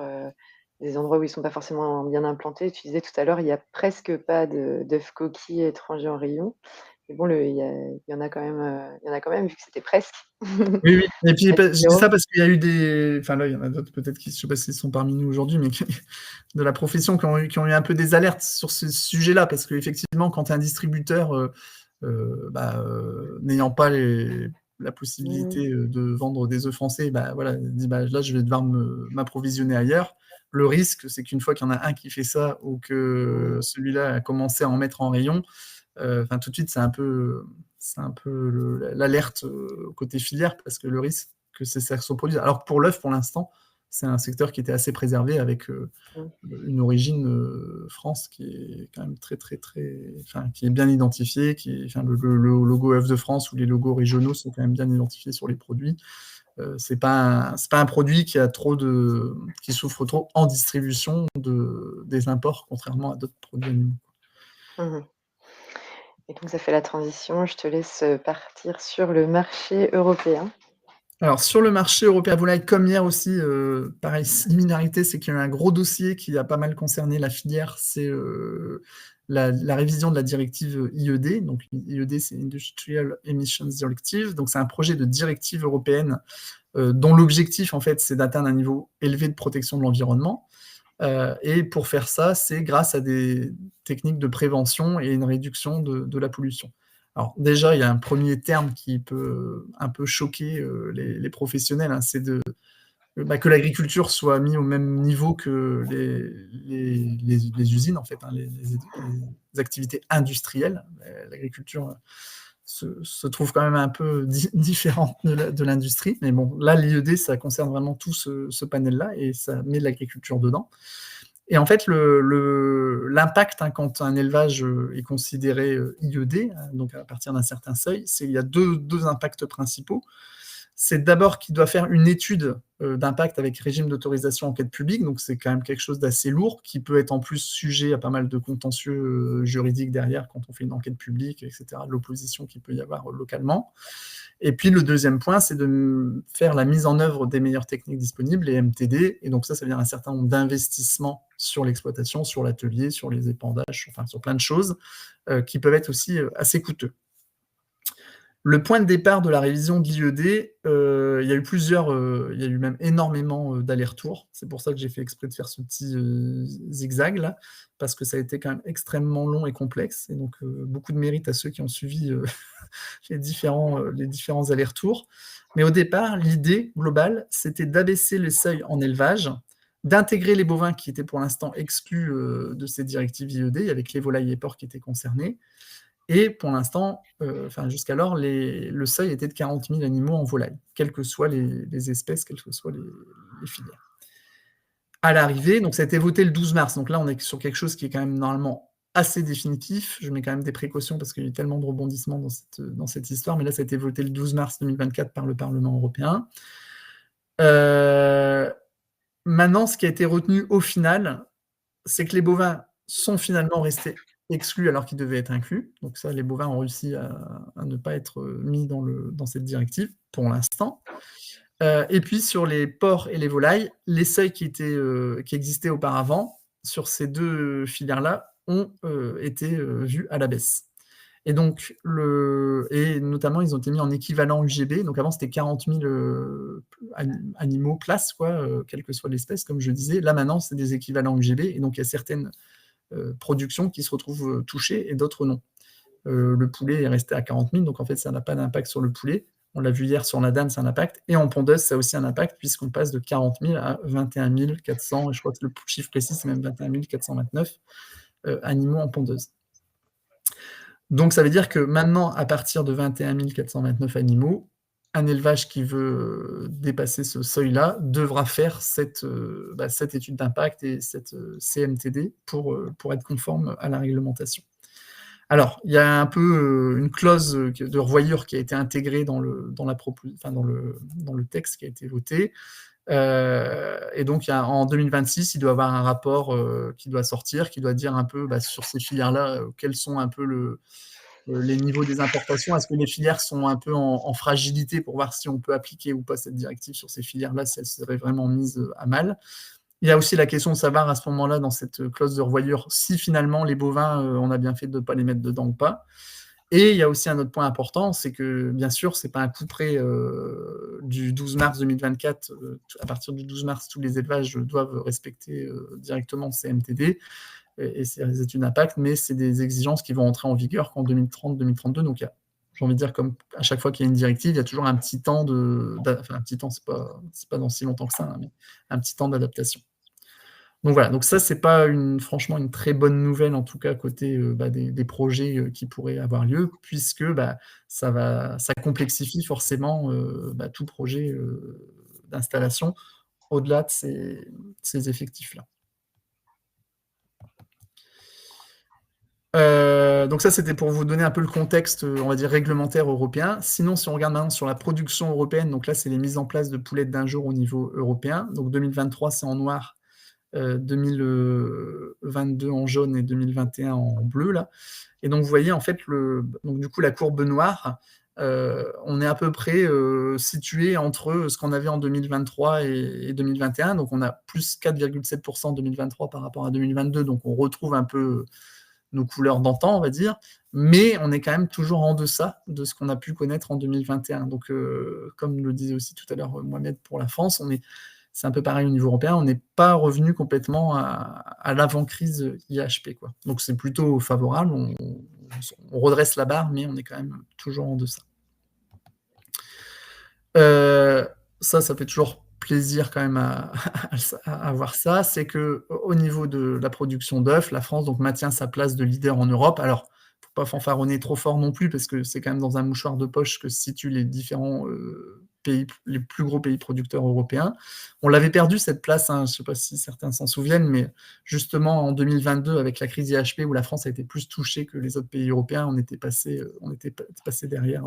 des endroits où ils sont pas forcément bien implantés. Tu disais tout à l'heure, il y a presque pas d'œufs coquilles étrangers en rayon. Mais bon, il y en a quand même, il y en a quand même vu que c'était presque. Oui, oui. Et puis, À je dis 10 ça €. parce qu'il y a eu des. Enfin, là, il y en a d'autres, peut-être, qui, je ne sais pas s'ils sont parmi nous aujourd'hui, mais de la profession qui ont eu un peu des alertes sur ce sujet-là. Parce qu'effectivement, quand tu es un distributeur n'ayant pas la Mmh. possibilité de vendre des œufs français, bah, voilà, dit, bah, là, je vais devoir m'approvisionner ailleurs. Le risque, c'est qu'une fois qu'il y en a un qui fait ça ou que Mmh. celui-là a commencé à en mettre en rayon, enfin, tout de suite, c'est un peu l'alerte côté filière parce que le risque que ça se reproduise. Alors que pour l'œuf, pour l'instant, c'est un secteur qui était assez préservé avec Mmh. une origine France qui est quand même très, très, très, enfin, qui est bien identifiée, enfin, le logo œuf de France ou les logos régionaux sont quand même bien identifiés sur les produits. C'est pas un produit qui souffre trop en distribution des imports, contrairement à d'autres produits animaux. Mmh. Et donc ça fait la transition. Je te laisse, partir sur le marché européen. Alors, sur le marché européen, volaille, comme hier aussi, pareil, similarité, c'est qu'il y a eu un gros dossier qui a pas mal concerné la filière, c'est la révision de la directive IED. Donc, IED, c'est Industrial Emissions Directive. Donc, c'est un projet de directive européenne dont l'objectif, en fait, c'est d'atteindre un niveau élevé de protection de l'environnement. Et pour faire ça, c'est grâce à des techniques de prévention et une réduction de la pollution. Alors déjà, il y a un premier terme qui peut un peu choquer les professionnels, hein, c'est que l'agriculture soit mise au même niveau que les usines, en fait, hein, les activités industrielles. L'agriculture se trouve quand même un peu différente de l'industrie. Mais bon, là, l'IED, ça concerne vraiment tout ce panel-là et ça met l'agriculture dedans. Et en fait, l'impact, hein, quand un élevage est considéré IED, donc à partir d'un certain seuil, il y a deux impacts principaux. C'est d'abord qu'il doit faire une étude d'impact avec régime d'autorisation enquête publique, donc c'est quand même quelque chose d'assez lourd, qui peut être en plus sujet à pas mal de contentieux juridiques derrière quand on fait une enquête publique, etc., de l'opposition qu'il peut y avoir localement. Et puis le deuxième point, c'est de faire la mise en œuvre des meilleures techniques disponibles, les MTD, et donc ça veut dire un certain nombre d'investissements sur l'exploitation, sur l'atelier, sur les épandages, enfin sur plein de choses, qui peuvent être aussi assez coûteux. Le point de départ de la révision de l'IED, il y a eu il y a eu même énormément d'allers-retours. C'est pour ça que j'ai fait exprès de faire ce petit zigzag là, parce que ça a été quand même extrêmement long et complexe. Et donc beaucoup de mérite à ceux qui ont suivi les différents allers-retours. Mais au départ, l'idée globale, c'était d'abaisser les seuils en élevage d'intégrer les bovins qui étaient pour l'instant exclus de cette directive IED, avec les volailles et porcs qui étaient concernés. Et pour l'instant, jusqu'alors, le seuil était de 40 000 animaux en volaille, quelles que soient les espèces, quelles que soient les filières. À l'arrivée, donc ça a été voté le 12 mars, donc là on est sur quelque chose qui est quand même normalement assez définitif. Je mets quand même des précautions parce qu'il y a eu tellement de rebondissements dans cette histoire, mais là ça a été voté le 12 mars 2024 par le Parlement européen. Maintenant, ce qui a été retenu au final, c'est que les bovins sont finalement restés exclus alors qu'ils devaient être inclus. Donc ça, les bovins ont réussi à ne pas être mis dans cette directive, pour l'instant. Et puis sur les porcs et les volailles, les seuils qui existaient auparavant, sur ces deux filières-là, ont été vus à la baisse. Et donc, et notamment, ils ont été mis en équivalent UGB. Donc avant, c'était 40 000 animaux places, quelle que soit l'espèce, comme je disais. Là, maintenant, c'est des équivalents UGB. Et donc, il y a certaines productions qui se retrouvent touchées et d'autres non. Le poulet est resté à 40 000, donc en fait, ça n'a pas d'impact sur le poulet. On l'a vu hier sur la dame, c'est un impact. Et en pondeuse, ça a aussi un impact, puisqu'on passe de 40 000 à 21 400, et je crois que le chiffre précis, c'est même 21 429 animaux en pondeuse. Donc ça veut dire que maintenant, à partir de 21 429 animaux, un élevage qui veut dépasser ce seuil-là devra faire cette étude d'impact et cette CMTD pour être conforme à la réglementation. Alors, il y a un peu une clause de revoyure qui a été intégrée dans le texte qui a été voté. Et donc, en 2026, il doit y avoir un rapport qui doit sortir, qui doit dire un peu sur ces filières-là, quels sont un peu les niveaux des importations. Est-ce que les filières sont un peu en fragilité pour voir si on peut appliquer ou pas cette directive sur ces filières-là, si elles seraient vraiment mises à mal. Il y a aussi la question de savoir à ce moment-là, dans cette clause de revoyure, si finalement les bovins, on a bien fait de ne pas les mettre dedans ou pas. Et il y a aussi un autre point important, c'est que bien sûr, ce n'est pas un coup près du 12 mars 2024. À partir du 12 mars, tous les élevages doivent respecter directement CMTD et ces études d'impact, mais c'est des exigences qui vont entrer en vigueur qu'en 2030-2032. Donc, j'ai envie de dire, comme à chaque fois qu'il y a une directive, il y a toujours un petit temps un petit temps, c'est pas dans si longtemps que ça, hein, mais un petit temps d'adaptation. Donc voilà, donc ça, c'est pas franchement une très bonne nouvelle, en tout cas, côté des projets qui pourraient avoir lieu, puisque ça complexifie forcément tout projet d'installation au-delà de ces effectifs-là. Donc ça, c'était pour vous donner un peu le contexte, on va dire, réglementaire européen. Sinon, si on regarde maintenant sur la production européenne, donc là, c'est les mises en place de poulettes d'un jour au niveau européen. Donc 2023, c'est en noir, 2022 en jaune et 2021 en bleu, là. Et donc, vous voyez, en fait, donc, du coup, la courbe noire, on est à peu près situé entre ce qu'on avait en 2023 et 2021. Donc, on a plus 4,7% en 2023 par rapport à 2022. Donc, on retrouve un peu nos couleurs d'antan, on va dire, mais on est quand même toujours en deçà de ce qu'on a pu connaître en 2021. Donc, comme le disait aussi tout à l'heure Mohamed pour la France, c'est un peu pareil au niveau européen, on n'est pas revenu complètement à l'avant-crise IHP, quoi. Donc c'est plutôt favorable, on redresse la barre, mais on est quand même toujours en deçà. Ça fait toujours plaisir quand même à voir ça, c'est qu'au niveau de la production d'œufs, la France donc maintient sa place de leader en Europe. Alors, il ne faut pas fanfaronner trop fort non plus, parce que c'est quand même dans un mouchoir de poche que se situent les différents pays, les plus gros pays producteurs européens. On l'avait perdu cette place, hein, je ne sais pas si certains s'en souviennent, mais justement en 2022, avec la crise IHP, où la France a été plus touchée que les autres pays européens, on était passé derrière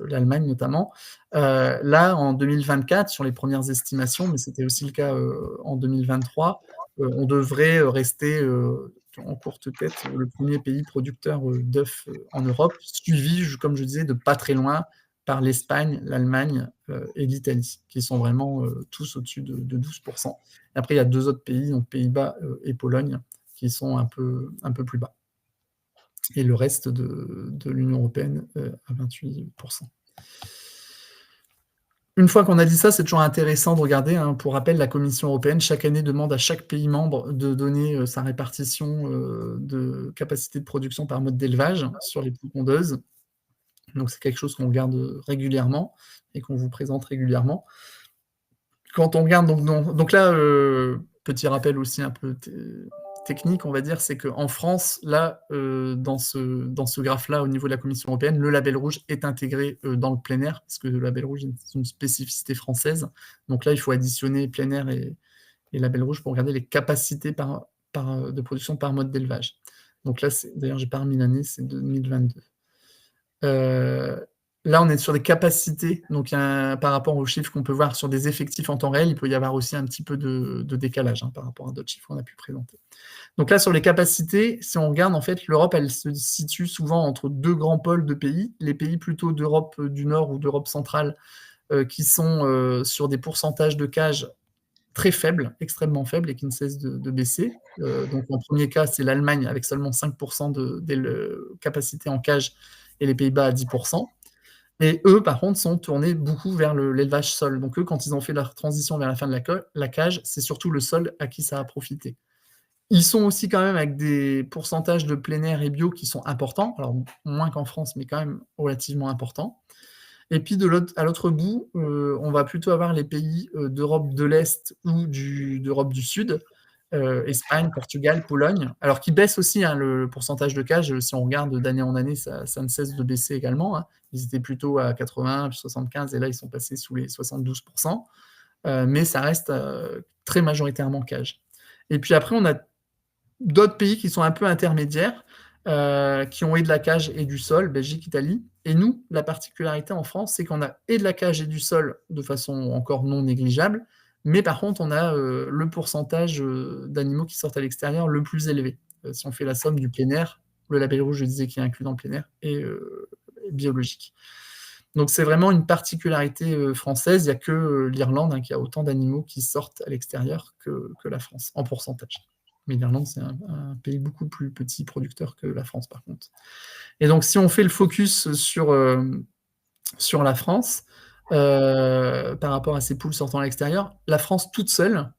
l'Allemagne notamment. Là, en 2024, sur les premières estimations, mais c'était aussi le cas en 2023, on devrait rester en courte tête le premier pays producteur d'œufs en Europe, suivi, comme je disais, de pas très loin par l'Espagne, l'Allemagne et l'Italie, qui sont vraiment tous au-dessus de 12%. Et après, il y a deux autres pays, donc Pays-Bas et Pologne, qui sont un peu plus bas. Et le reste de l'Union européenne à 28%. Une fois qu'on a dit ça, c'est toujours intéressant de regarder, hein. Pour rappel, la Commission européenne, chaque année, demande à chaque pays membre de donner sa répartition de capacité de production par mode d'élevage sur les poules pondeuses. Donc c'est quelque chose qu'on regarde régulièrement et qu'on vous présente régulièrement. Quand on regarde donc là, petit rappel aussi un peu technique, on va dire, c'est qu'en France, là, dans ce graphe-là, au niveau de la Commission européenne, le label rouge est intégré dans le plein air, parce que le label rouge est une spécificité française. Donc là, il faut additionner plein air et label rouge pour regarder les capacités de production par mode d'élevage. Donc là, d'ailleurs, j'ai pas remis l'année, c'est 2022. Là, on est sur des capacités, donc par rapport aux chiffres qu'on peut voir sur des effectifs en temps réel, il peut y avoir aussi un petit peu de décalage par rapport à d'autres chiffres qu'on a pu présenter. Donc là, sur les capacités, si on regarde, en fait, l'Europe, elle se situe souvent entre deux grands pôles de pays, les pays plutôt d'Europe du Nord ou d'Europe centrale, qui sont sur des pourcentages de cages très faibles, extrêmement faibles, et qui ne cessent de baisser. Donc en premier cas, c'est l'Allemagne avec seulement 5% de capacité en cage, et les Pays-Bas à 10%. Et eux, par contre, sont tournés beaucoup vers l'élevage sol. Donc eux, quand ils ont fait leur transition vers la fin de la cage, c'est surtout le sol à qui ça a profité. Ils sont aussi quand même avec des pourcentages de plein air et bio qui sont importants, alors moins qu'en France, mais quand même relativement importants. Et puis à l'autre bout, on va plutôt avoir les pays d'Europe de l'Est ou d'Europe du Sud, Espagne, Portugal, Pologne, alors qui baissent aussi le pourcentage de cages. Si on regarde d'année en année, ça ne cesse de baisser également. Ils étaient plutôt à 80, puis 75, et là ils sont passés sous les 72%, mais ça reste très majoritairement cage. Et puis après, on a d'autres pays qui sont un peu intermédiaires, qui ont et de la cage et du sol, Belgique, Italie. Et nous, la particularité en France, c'est qu'on a et de la cage et du sol de façon encore non négligeable, mais par contre, on a le pourcentage d'animaux qui sortent à l'extérieur le plus élevé. Si on fait la somme du plein air, le label rouge, je disais, qui est inclus dans le plein air, et biologique. Donc c'est vraiment une particularité française. Il n'y a que l'Irlande qui a autant d'animaux qui sortent à l'extérieur que la France, en pourcentage. Mais l'Irlande, c'est un pays beaucoup plus petit producteur que la France, par contre. Et donc, si on fait le focus sur la France, par rapport à ces poules sortant à l'extérieur, la France toute seule,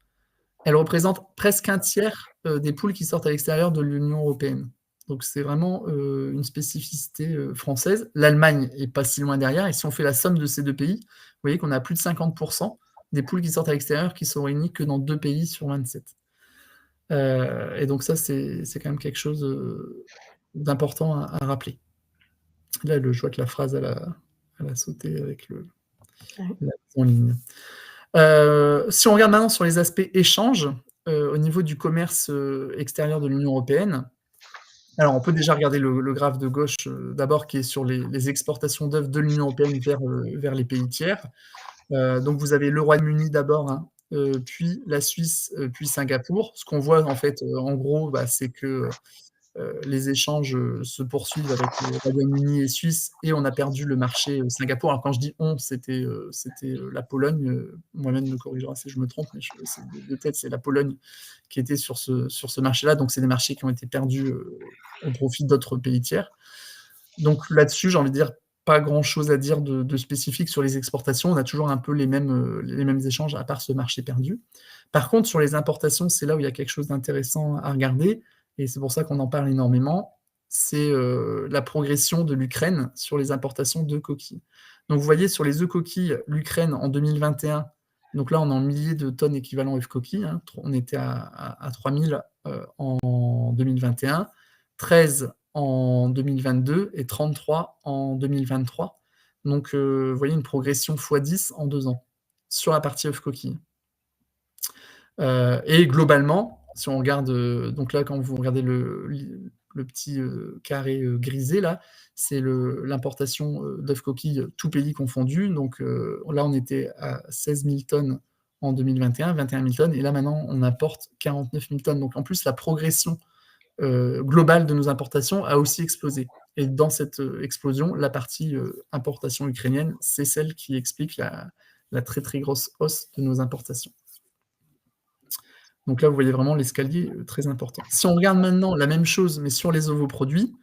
elle représente presque un tiers des poules qui sortent à l'extérieur de l'Union européenne. Donc, c'est vraiment une spécificité française. L'Allemagne n'est pas si loin derrière. Et si on fait la somme de ces deux pays, vous voyez qu'on a plus de 50% des poules qui sortent à l'extérieur qui sont réunies que dans 2 pays sur 27. Et donc ça, c'est quand même quelque chose d'important à rappeler. Là, je vois que la phrase, elle a sauté avec la mise en ligne. Si on regarde maintenant sur les aspects échanges, au niveau du commerce extérieur de l'Union européenne, alors on peut déjà regarder le graphe de gauche d'abord, qui est sur les exportations d'œufs de l'Union européenne vers les pays tiers. Donc vous avez le Royaume-Uni d'abord, puis la Suisse, puis Singapour. Ce qu'on voit en fait, en gros, c'est que les échanges se poursuivent avec le Royaume-Uni et Suisse, et on a perdu le marché Singapour. Alors quand je dis on, c'était la Pologne. Moi-même me corrigera si je me trompe, mais de tête, c'est la Pologne qui était sur ce marché-là. Donc c'est des marchés qui ont été perdus au profit d'autres pays tiers. Donc là-dessus, j'ai envie de dire, pas grand-chose à dire de spécifique sur les exportations. On a toujours un peu les mêmes échanges, à part ce marché perdu. Par contre, sur les importations, c'est là où il y a quelque chose d'intéressant à regarder, et c'est pour ça qu'on en parle énormément. C'est la progression de l'Ukraine sur les importations d'œufs coquilles. Donc vous voyez, sur les œufs coquilles, l'Ukraine en 2021, donc là on est en milliers de tonnes équivalent œufs coquilles, on était à 3000 en 2021, 13 en 2022 et 33 en 2023. Donc, vous voyez une progression x10 en 2 ans sur la partie œufs coquilles. Et globalement, si on regarde, donc là, quand vous regardez le petit carré grisé, là, c'est l'importation d'œufs coquilles, tout pays confondu. Donc là, on était à 16 000 tonnes en 2021, 21 000 tonnes, et là, maintenant, on importe 49 000 tonnes. Donc, en plus, la progression globale de nos importations a aussi explosé. Et dans cette explosion, la partie importation ukrainienne, c'est celle qui explique la très très grosse hausse de nos importations. Donc là, vous voyez vraiment l'escalier très important. Si on regarde maintenant la même chose, mais sur les ovoproduits,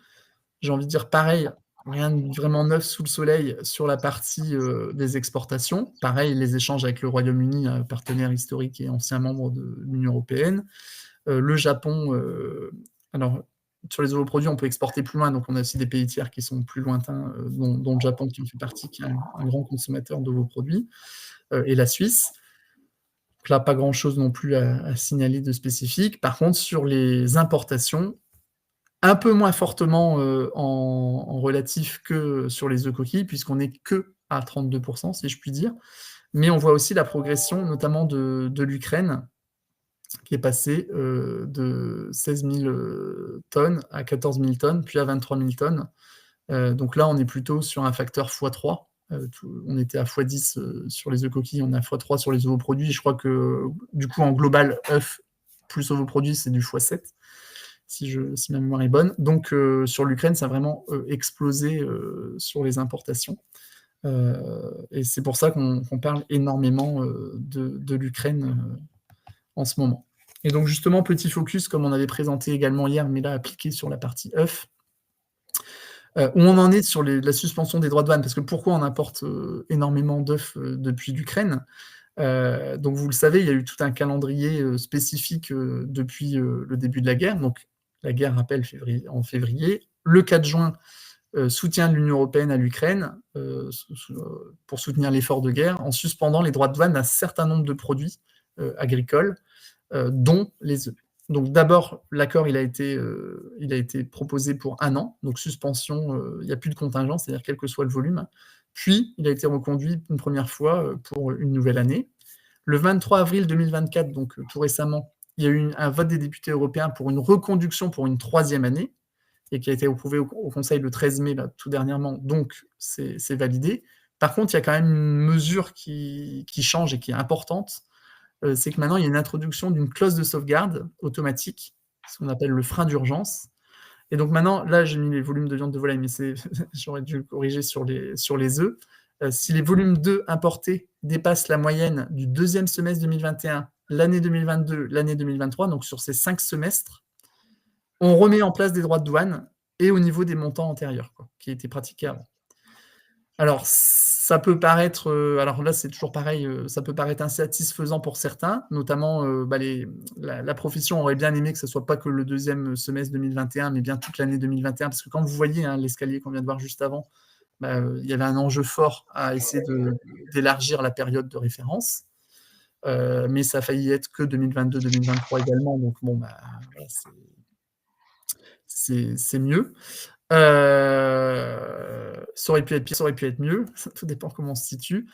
j'ai envie de dire pareil, rien de vraiment neuf sous le soleil sur la partie des exportations. Pareil, les échanges avec le Royaume-Uni, un partenaire historique et ancien membre de l'Union européenne. Le Japon, alors sur les ovoproduits, on peut exporter plus loin, donc on a aussi des pays tiers qui sont plus lointains, dont le Japon qui en fait partie, qui est un grand consommateur d'ovoproduits, et la Suisse. Donc là, pas grand-chose non plus à signaler de spécifique. Par contre, sur les importations, un peu moins fortement, en relatif que sur les œufs coquilles, puisqu'on est qu'à 32 si je puis dire. Mais on voit aussi la progression, notamment de l'Ukraine, qui est passée, de 16 000 tonnes à 14 000 tonnes, puis à 23 000 tonnes. Donc là, on est plutôt sur un facteur x3. On était à x10 sur les œufs coquilles, on est à x3 sur les ovoproduits. Je crois que, du coup, en global, œufs plus ovoproduits, c'est du x7, si ma mémoire est bonne. Donc, sur l'Ukraine, ça a vraiment explosé sur les importations. Et c'est pour ça qu'on parle énormément de l'Ukraine en ce moment. Et donc, justement, petit focus, comme on avait présenté également hier, mais là, appliqué sur la partie œufs. Où on en est sur la suspension des droits de douane, parce que pourquoi on importe énormément d'œufs depuis l'Ukraine? Donc vous le savez, il y a eu tout un calendrier spécifique depuis le début de la guerre. Donc la guerre, rappelle, en février. Le 4 juin, soutien de l'Union européenne à l'Ukraine pour soutenir l'effort de guerre, en suspendant les droits de douane d'un certain nombre de produits agricoles, dont les œufs. Donc d'abord, l'accord il a été proposé pour 1 an, donc suspension, il n'y a plus de contingent, c'est-à-dire quel que soit le volume. Puis il a été reconduit une première fois pour une nouvelle année. Le 23 avril 2024, donc tout récemment, il y a eu un vote des députés européens pour une reconduction pour une 3e année, et qui a été approuvé au Conseil le 13 mai, là, tout dernièrement, donc c'est validé. Par contre, il y a quand même une mesure qui change et qui est importante, c'est que maintenant, il y a une introduction d'une clause de sauvegarde automatique, ce qu'on appelle le frein d'urgence. Et donc maintenant, là, j'ai mis les volumes de viande de volaille, mais j'aurais dû le corriger sur les œufs. Si les volumes d'œufs importés dépassent la moyenne du 2e semestre 2021, l'année 2022, l'année 2023, donc sur ces 5 semestres, on remet en place des droits de douane et au niveau des montants antérieurs, qui étaient pratiqués avant. Alors, ça peut paraître, alors là, c'est toujours pareil, ça peut paraître insatisfaisant pour certains, notamment, la profession aurait bien aimé que ce ne soit pas que le 2e semestre 2021, mais bien toute l'année 2021, parce que quand vous voyez l'escalier qu'on vient de voir juste avant, il y avait un enjeu fort à essayer d'élargir la période de référence, mais ça a failli être que 2022-2023 également, donc bon, voilà, c'est mieux. Ça aurait pu être pire, ça aurait pu être mieux, tout dépend comment on se situe.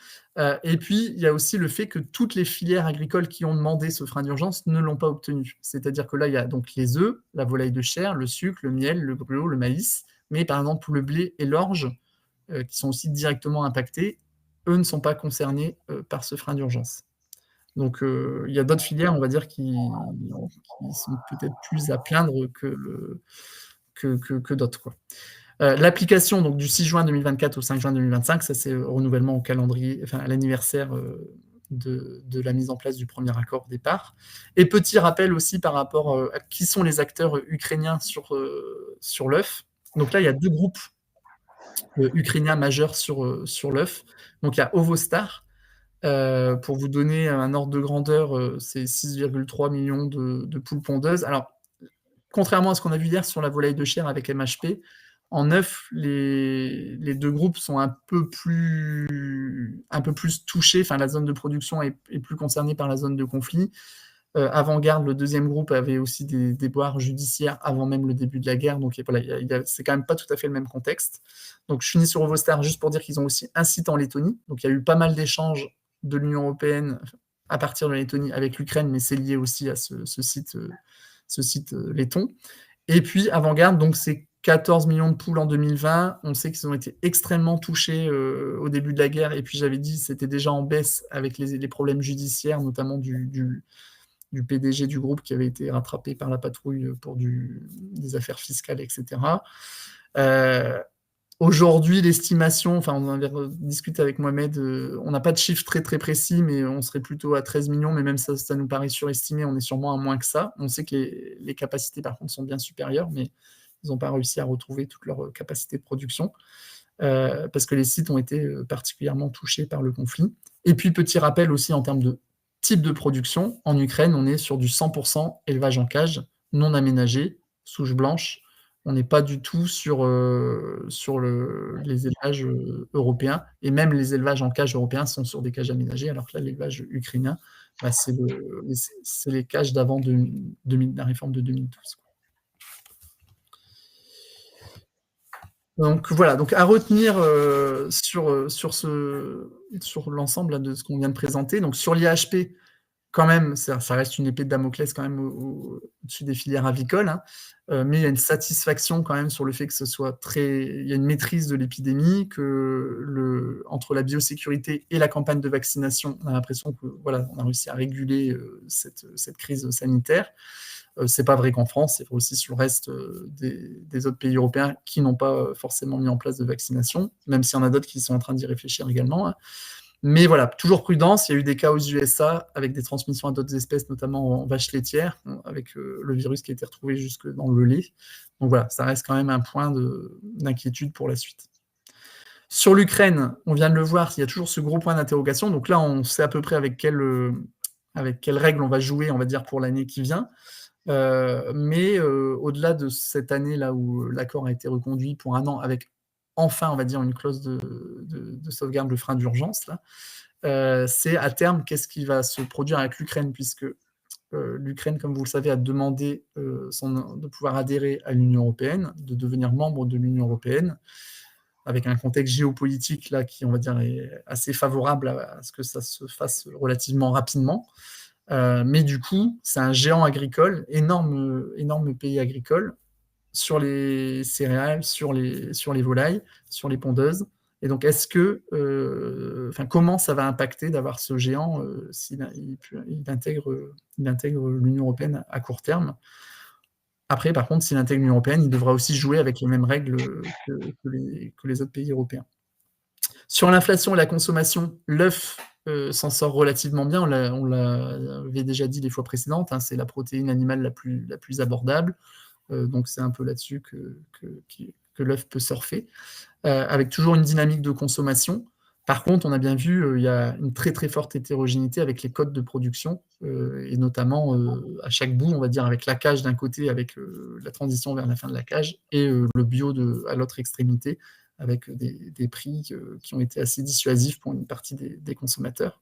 Et puis, il y a aussi le fait que toutes les filières agricoles qui ont demandé ce frein d'urgence ne l'ont pas obtenu. C'est-à-dire que là, il y a donc les œufs, la volaille de chair, le sucre, le miel, le gruau, le maïs, mais par exemple, le blé et l'orge, qui sont aussi directement impactés, eux ne sont pas concernés par ce frein d'urgence. Donc, il y a d'autres filières, on va dire, qui sont peut-être plus à plaindre que d'autres, quoi. L'application donc du 6 juin 2024 au 5 juin 2025, ça c'est renouvellement au calendrier, enfin à l'anniversaire de la mise en place du premier accord au départ. Et petit rappel aussi par rapport à qui sont les acteurs ukrainiens sur l'œuf. Donc là, il y a 2 groupes ukrainiens majeurs sur l'œuf. Donc il y a Ovostar. Pour vous donner un ordre de grandeur, c'est 6,3 millions de poules pondeuses. Alors, contrairement à ce qu'on a vu hier sur la volaille de chair avec MHP, en œuf, les 2 groupes sont un peu plus touchés, enfin la zone de production est plus concernée par la zone de conflit. Avant-Garde, le 2e groupe, avait aussi des déboires judiciaires avant même le début de la guerre, donc voilà, c'est quand même pas tout à fait le même contexte. Donc je finis sur Ovostar juste pour dire qu'ils ont aussi un site en Lettonie, donc il y a eu pas mal d'échanges de l'Union européenne à partir de la Lettonie avec l'Ukraine, mais c'est lié aussi à ce site letton. Et puis Avant-Garde, donc c'est 14 millions de poules en 2020. On sait qu'ils ont été extrêmement touchés au début de la guerre. Et puis j'avais dit, c'était déjà en baisse avec les problèmes judiciaires, notamment du PDG du groupe qui avait été rattrapé par la patrouille pour des affaires fiscales, etc. Aujourd'hui, l'estimation, enfin on en avait discuté avec Mohamed, on n'a pas de chiffre très très précis, mais on serait plutôt à 13 millions, mais même ça nous paraît surestimé, on est sûrement à moins que ça. On sait que les capacités par contre sont bien supérieures, mais ils n'ont pas réussi à retrouver toute leur capacité de production, parce que les sites ont été particulièrement touchés par le conflit. Et puis petit rappel aussi en termes de type de production, en Ukraine, on est sur du 100% élevage en cage, non aménagé, souche blanche. On n'est pas du tout sur les élevages européens, et même les élevages en cage européens sont sur des cages aménagées, alors que là, l'élevage ukrainien bah, c'est les cages d'avant la réforme de 2012. Donc voilà, donc à retenir sur l'ensemble de ce qu'on vient de présenter. Donc sur l'IHP, quand même, ça reste une épée de Damoclès quand même au-dessus des filières avicoles, hein. Mais il y a une satisfaction quand même sur le fait que il y a une maîtrise de l'épidémie, que entre la biosécurité et la campagne de vaccination, on a l'impression que voilà, on a réussi à réguler cette crise sanitaire. C'est pas vrai qu'en France, c'est vrai aussi sur le reste des autres pays européens qui n'ont pas forcément mis en place de vaccination, même s'il y en a d'autres qui sont en train d'y réfléchir également, hein. Mais voilà, toujours prudence. Il y a eu des cas aux USA avec des transmissions à d'autres espèces, notamment en vaches laitières, avec le virus qui a été retrouvé jusque dans le lait. Donc voilà, ça reste quand même un point d'inquiétude pour la suite. Sur l'Ukraine, on vient de le voir, il y a toujours ce gros point d'interrogation. Donc là, on sait à peu près avec quelles règles on va jouer, on va dire, pour l'année qui vient. Mais au-delà de cette année-là où l'accord a été reconduit pour 1 an avec enfin, on va dire, une clause de sauvegarde, le frein d'urgence, là, c'est à terme qu'est-ce qui va se produire avec l'Ukraine, puisque l'Ukraine, comme vous le savez, a demandé de pouvoir adhérer à l'Union européenne, de devenir membre de l'Union européenne, avec un contexte géopolitique là qui, on va dire, est assez favorable à ce que ça se fasse relativement rapidement. Mais du coup, c'est un géant agricole, énorme pays agricole, sur les céréales, sur les volailles, sur les pondeuses. Et donc, comment ça va impacter d'avoir ce géant s'il intègre l'Union européenne à court terme? Après, par contre, s'il intègre l'Union européenne, il devra aussi jouer avec les mêmes règles que les autres pays européens. Sur l'inflation et la consommation, l'œuf s'en sort relativement bien. On l'avait déjà dit les fois précédentes, hein, c'est la protéine animale la plus abordable. Donc c'est un peu là-dessus que l'œuf peut surfer, avec toujours une dynamique de consommation. Par contre, on a bien vu, il y a une très très forte hétérogénéité avec les codes de production, et notamment à chaque bout, on va dire, avec la cage d'un côté, avec la transition vers la fin de la cage, et le bio à l'autre extrémité, avec des prix qui ont été assez dissuasifs pour une partie des consommateurs.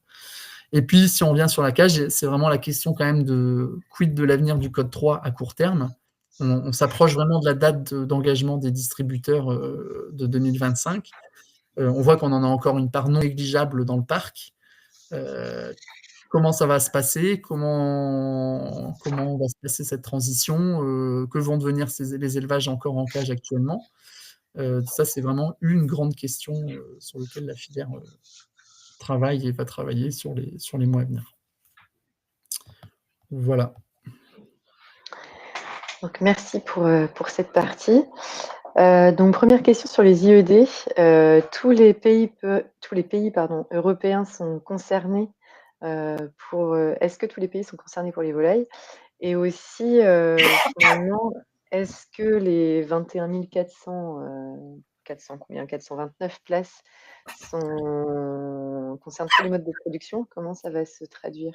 Et puis, si on vient sur la cage, c'est vraiment la question quand même de quid de l'avenir du code 3 à court terme. On s'approche vraiment de la date d'engagement des distributeurs de 2025. On voit qu'on en a encore une part non négligeable dans le parc. Comment ça va se passer? Comment va se passer cette transition? Que vont devenir les élevages encore en cage actuellement? Ça, c'est vraiment une grande question sur laquelle la filière travaille et va travailler sur les mois à venir. Voilà. Donc merci pour cette partie. Donc première question sur les IED. Tous les pays européens sont concernés est-ce que tous les pays sont concernés pour les volailles? Et aussi, finalement, est-ce que les 21 400, 429 places concernent tous les modes de production? Comment ça va se traduire?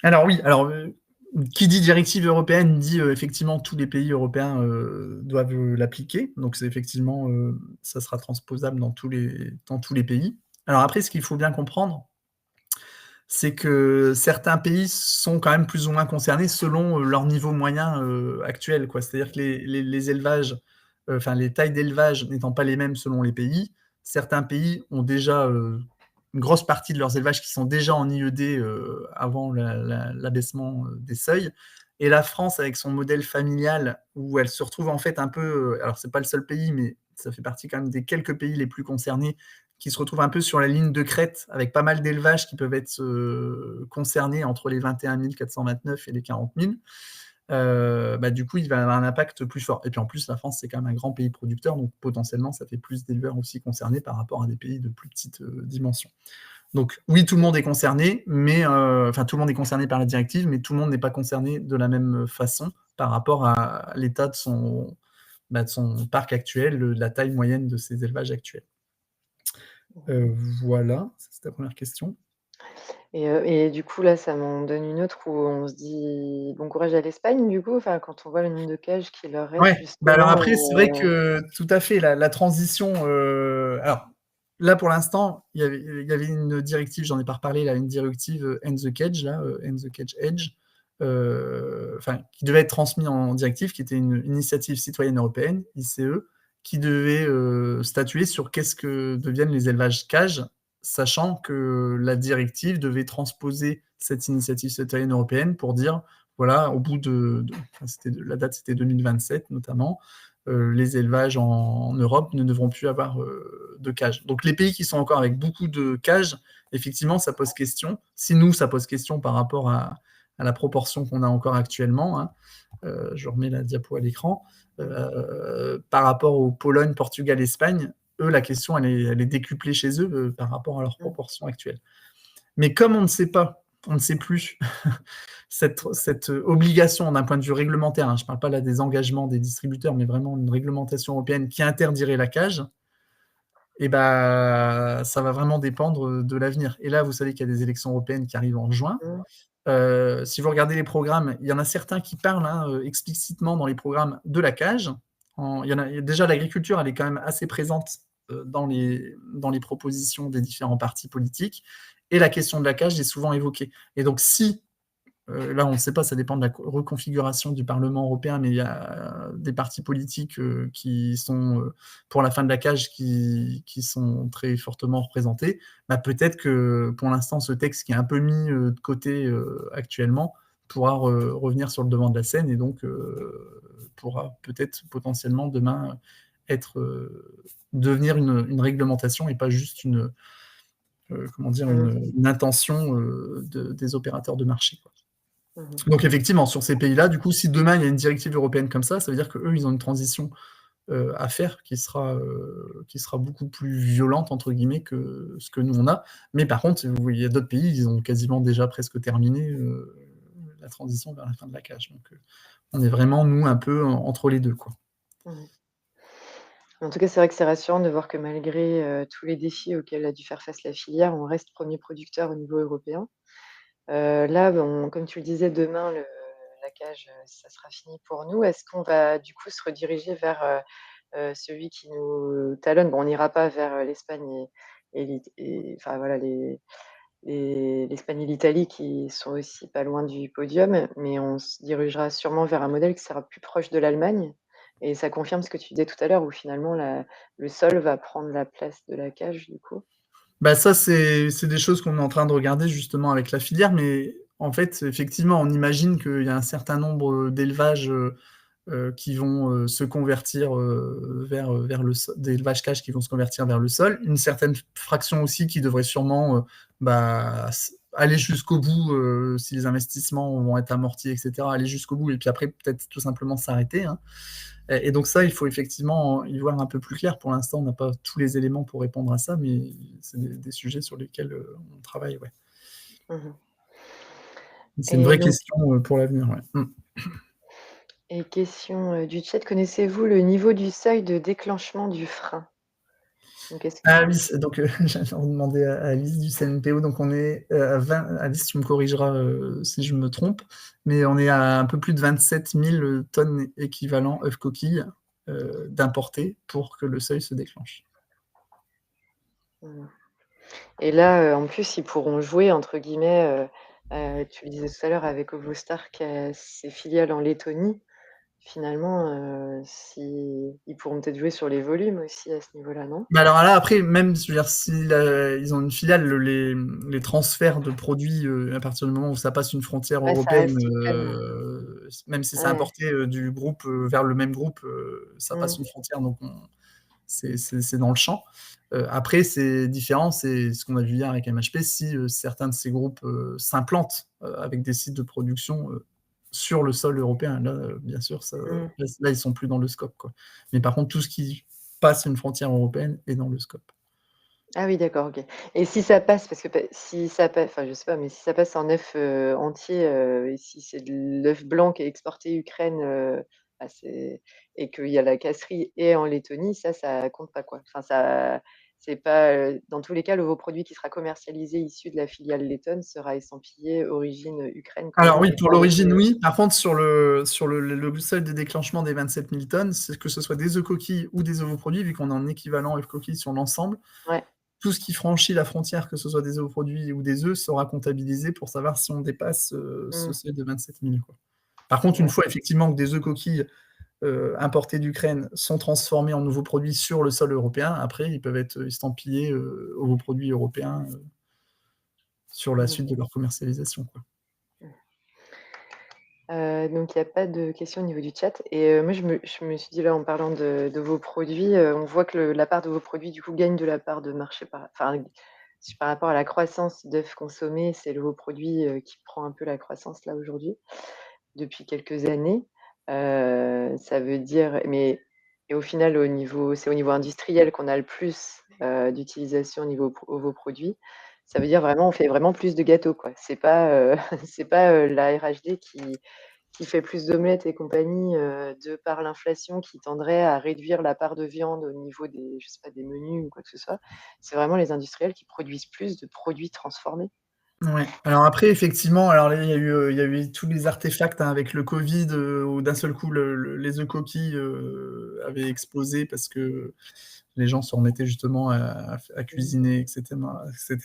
Alors oui, qui dit directive européenne dit effectivement tous les pays européens doivent l'appliquer. Donc c'est effectivement, ça sera transposable dans tous les pays. Alors après, ce qu'il faut bien comprendre, c'est que certains pays sont quand même plus ou moins concernés selon leur niveau moyen actuel, quoi. C'est-à-dire que les élevages, les tailles d'élevage n'étant pas les mêmes selon les pays, certains pays ont déjà une grosse partie de leurs élevages qui sont déjà en IED avant l'abaissement des seuils. Et la France, avec son modèle familial, où elle se retrouve en fait un peu, alors c'est pas le seul pays, mais ça fait partie quand même des quelques pays les plus concernés, qui se retrouvent un peu sur la ligne de crête, avec pas mal d'élevages qui peuvent être concernés entre les 21 429 et les 40 000. Du coup, il va avoir un impact plus fort. Et puis en plus, la France, c'est quand même un grand pays producteur, donc potentiellement, ça fait plus d'éleveurs aussi concernés par rapport à des pays de plus petite dimension. Donc oui, tout le monde est concerné, mais tout le monde est concerné par la directive, mais tout le monde n'est pas concerné de la même façon par rapport à l'état de son parc actuel, de la taille moyenne de ses élevages actuels. Voilà, c'est la première question. Et du coup, là, ça m'en donne une autre où on se dit bon courage à l'Espagne, du coup, quand on voit le nombre de cages qui leur reste Ouais, alors justement. après, c'est vrai que tout à fait, la transition. Alors, là, pour l'instant, il y avait une directive, j'en ai pas reparlé, là, une directive End the Cage, là, End the Cage Edge, qui devait être transmise en directive, qui était une initiative citoyenne européenne, ICE, qui devait statuer sur qu'est-ce que deviennent les élevages cages, sachant que la directive devait transposer cette initiative citoyenne européenne pour dire, voilà, au bout la date c'était 2027 notamment, les élevages en Europe ne devront plus avoir de cages. Donc les pays qui sont encore avec beaucoup de cages, effectivement, ça pose question. Si nous, ça pose question par rapport à la proportion qu'on a encore actuellement, hein, je remets la diapo à l'écran, par rapport aux Pologne, Portugal, Espagne, eux, la question, elle est décuplée chez eux par rapport à leur proportion actuelle. Mais comme on ne sait pas, on ne sait plus cette obligation d'un point de vue réglementaire, hein, je ne parle pas là des engagements des distributeurs, mais vraiment une réglementation européenne qui interdirait la cage, et ben, ça va vraiment dépendre de l'avenir. Et là, vous savez qu'il y a des élections européennes qui arrivent en juin. Si vous regardez les programmes, il y en a certains qui parlent explicitement dans les programmes de la cage. Déjà, l'agriculture, elle est quand même assez présente dans les propositions des différents partis politiques. Et la question de la cage est souvent évoquée. Et donc, si, là on ne sait pas, ça dépend de la reconfiguration du Parlement européen, mais il y a des partis politiques qui sont pour la fin de la cage qui sont très fortement représentés, bah, peut-être que pour l'instant ce texte qui est un peu mis de côté actuellement pourra revenir sur le devant de la scène et donc pourra peut-être potentiellement demain devenir une réglementation et pas juste une intention des opérateurs de marché, quoi. Donc effectivement, sur ces pays-là, du coup, si demain il y a une directive européenne comme ça veut dire qu'eux, ils ont une transition à faire qui sera beaucoup plus violente, entre guillemets, que ce que nous on a. Mais par contre, vous voyez, il y a d'autres pays, ils ont quasiment déjà presque terminé la transition vers la fin de la cage. Donc on est vraiment, nous, un peu entre les deux, quoi. En tout cas, c'est vrai que c'est rassurant de voir que malgré tous les défis auxquels a dû faire face la filière, on reste premier producteur au niveau européen. Là, comme tu le disais, demain, la cage, ça sera fini pour nous. Est-ce qu'on va du coup se rediriger vers celui qui nous talonne? Bon, on n'ira pas vers l'Espagne enfin voilà, l'Espagne et l'Italie qui sont aussi pas loin du podium, mais on se dirigera sûrement vers un modèle qui sera plus proche de l'Allemagne. Et ça confirme ce que tu disais tout à l'heure, où finalement le sol va prendre la place de la cage, du coup? Bah ça, c'est des choses qu'on est en train de regarder justement avec la filière, mais en fait, effectivement, on imagine qu'il y a un certain nombre d'élevages qui vont se convertir vers des élevages cages qui vont se convertir vers le sol. Une certaine fraction aussi qui devrait sûrement aller jusqu'au bout si les investissements vont être amortis, etc. Aller jusqu'au bout et puis après peut-être tout simplement s'arrêter, hein. Et donc ça, il faut effectivement y voir un peu plus clair. Pour l'instant, on n'a pas tous les éléments pour répondre à ça, mais c'est des sujets sur lesquels on travaille. Ouais. C'est une vraie question pour l'avenir. Ouais. Et question du chat, connaissez-vous le niveau du seuil de déclenchement du frein? Donc, Alice, donc j'allais demander à Alice du CNPO, donc on est à 20, Alice, tu me corrigeras si je me trompe, mais on est à un peu plus de 27 000 tonnes équivalent œufs coquilles d'importés pour que le seuil se déclenche. Et là, en plus, ils pourront jouer entre guillemets, tu le disais tout à l'heure avec Ovostar qui a ses filiales en Lettonie. Finalement, ils pourront peut-être jouer sur les volumes aussi à ce niveau-là, non? Mais alors là, après, même je veux dire, si ils ont une filiale, les transferts de produits, à partir du moment où ça passe une frontière Ouais, ça européenne, reste Ukraine. même si c'est Ouais. importé du groupe vers le même groupe, ça passe une frontière, donc c'est dans le champ. Après, c'est différent, c'est ce qu'on a vu hier avec MHP, si certains de ces groupes s'implantent avec des sites de production sur le sol européen. Là, bien sûr, là, ils sont plus dans le scope, quoi. Mais par contre, tout ce qui passe une frontière européenne est dans le scope. Ah oui, d'accord, OK. Et si ça passe, parce que si ça passe, enfin, je sais pas, mais si ça passe en œuf entier, et si c'est de l'œuf blanc qui est exporté Ukraine, bah, et qu'il y a la casserie et en Lettonie, ça compte pas, quoi. Enfin, c'est pas, dans tous les cas, le produit qui sera commercialisé issu de la filiale lettonne sera estampillé origine Ukraine comme Alors il oui, est pour pour l'origine, le oui. Par contre, sur le seuil de déclenchement des 27 000 tonnes, c'est que ce soit des œufs coquilles ou des ovoproduits, vu qu'on est en équivalent œufs coquilles sur l'ensemble, ouais. tout ce qui franchit la frontière, que ce soit des ovoproduits ou des œufs, sera comptabilisé pour savoir si on dépasse, ce Mmh. seuil de 27 000, quoi. Par contre, une fois D'accord. effectivement que des œufs coquilles, importés d'Ukraine sont transformés en nouveaux produits sur le sol européen, après ils peuvent être estampillés, ovoproduits européens, sur la Mmh. suite de leur commercialisation, quoi. Mmh. Donc il y a pas de questions au niveau du chat et moi je me suis dit là en parlant de vos produits, on voit que la part de vos produits du coup gagne de la part de marché par rapport à la croissance d'œufs consommés, c'est vos produits, qui prend un peu la croissance là aujourd'hui, depuis quelques années. Ça veut dire et au final c'est au niveau industriel qu'on a le plus, d'utilisation au niveau vos produits. Ça veut dire vraiment on fait vraiment plus de gâteaux quoi. C'est pas, c'est pas, la RHD qui fait plus d'omelettes et compagnie, de par l'inflation qui tendrait à réduire la part de viande au niveau des je sais pas, des menus ou quoi que ce soit. C'est vraiment les industriels qui produisent plus de produits transformés. Ouais. Alors après, effectivement, alors là, il y a eu tous les artefacts, hein, avec le Covid, où d'un seul coup, les œufs coquilles avaient explosé parce que les gens se remettaient justement à Mmh. cuisiner, etc., etc.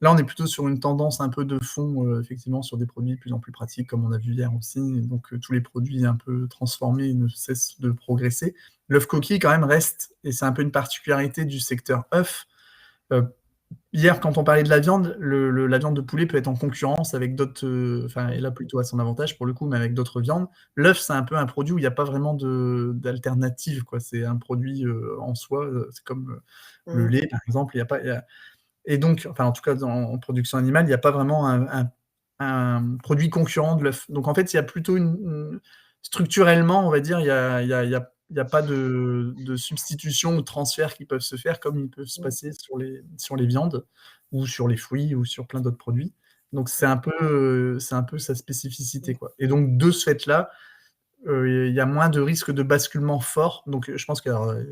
Là, on est plutôt sur une tendance un peu de fond, effectivement, sur des produits de plus en plus pratiques, comme on a vu hier aussi. Et donc, tous les produits un peu transformés ne cessent de progresser. L'œuf coquille, quand même, reste, et c'est un peu une particularité du secteur œuf. Euh, Hier, quand on parlait de la viande, la viande de poulet peut être en concurrence avec d'autres, enfin, et Mmh. là plutôt à son avantage pour le coup, mais avec d'autres viandes. L'œuf, c'est un peu un produit où il n'y a pas vraiment d'alternative, quoi. C'est un produit en soi, c'est comme le Mmh. lait, par exemple. Il y a pas, et donc, enfin, en tout cas, en production animale, il n'y a pas vraiment un produit concurrent de l'œuf. Donc, en fait, il y a plutôt structurellement, on va dire, il y a pas de substitution ou de transfert qui peuvent se faire comme ils peuvent se Mmh. passer sur les viandes ou sur les fruits ou sur plein d'autres produits. Donc, Mmh. c'est un peu sa Mmh. spécificité, quoi. Et donc, de ce fait-là, il y a moins de risques de basculement fort. Donc, je pense que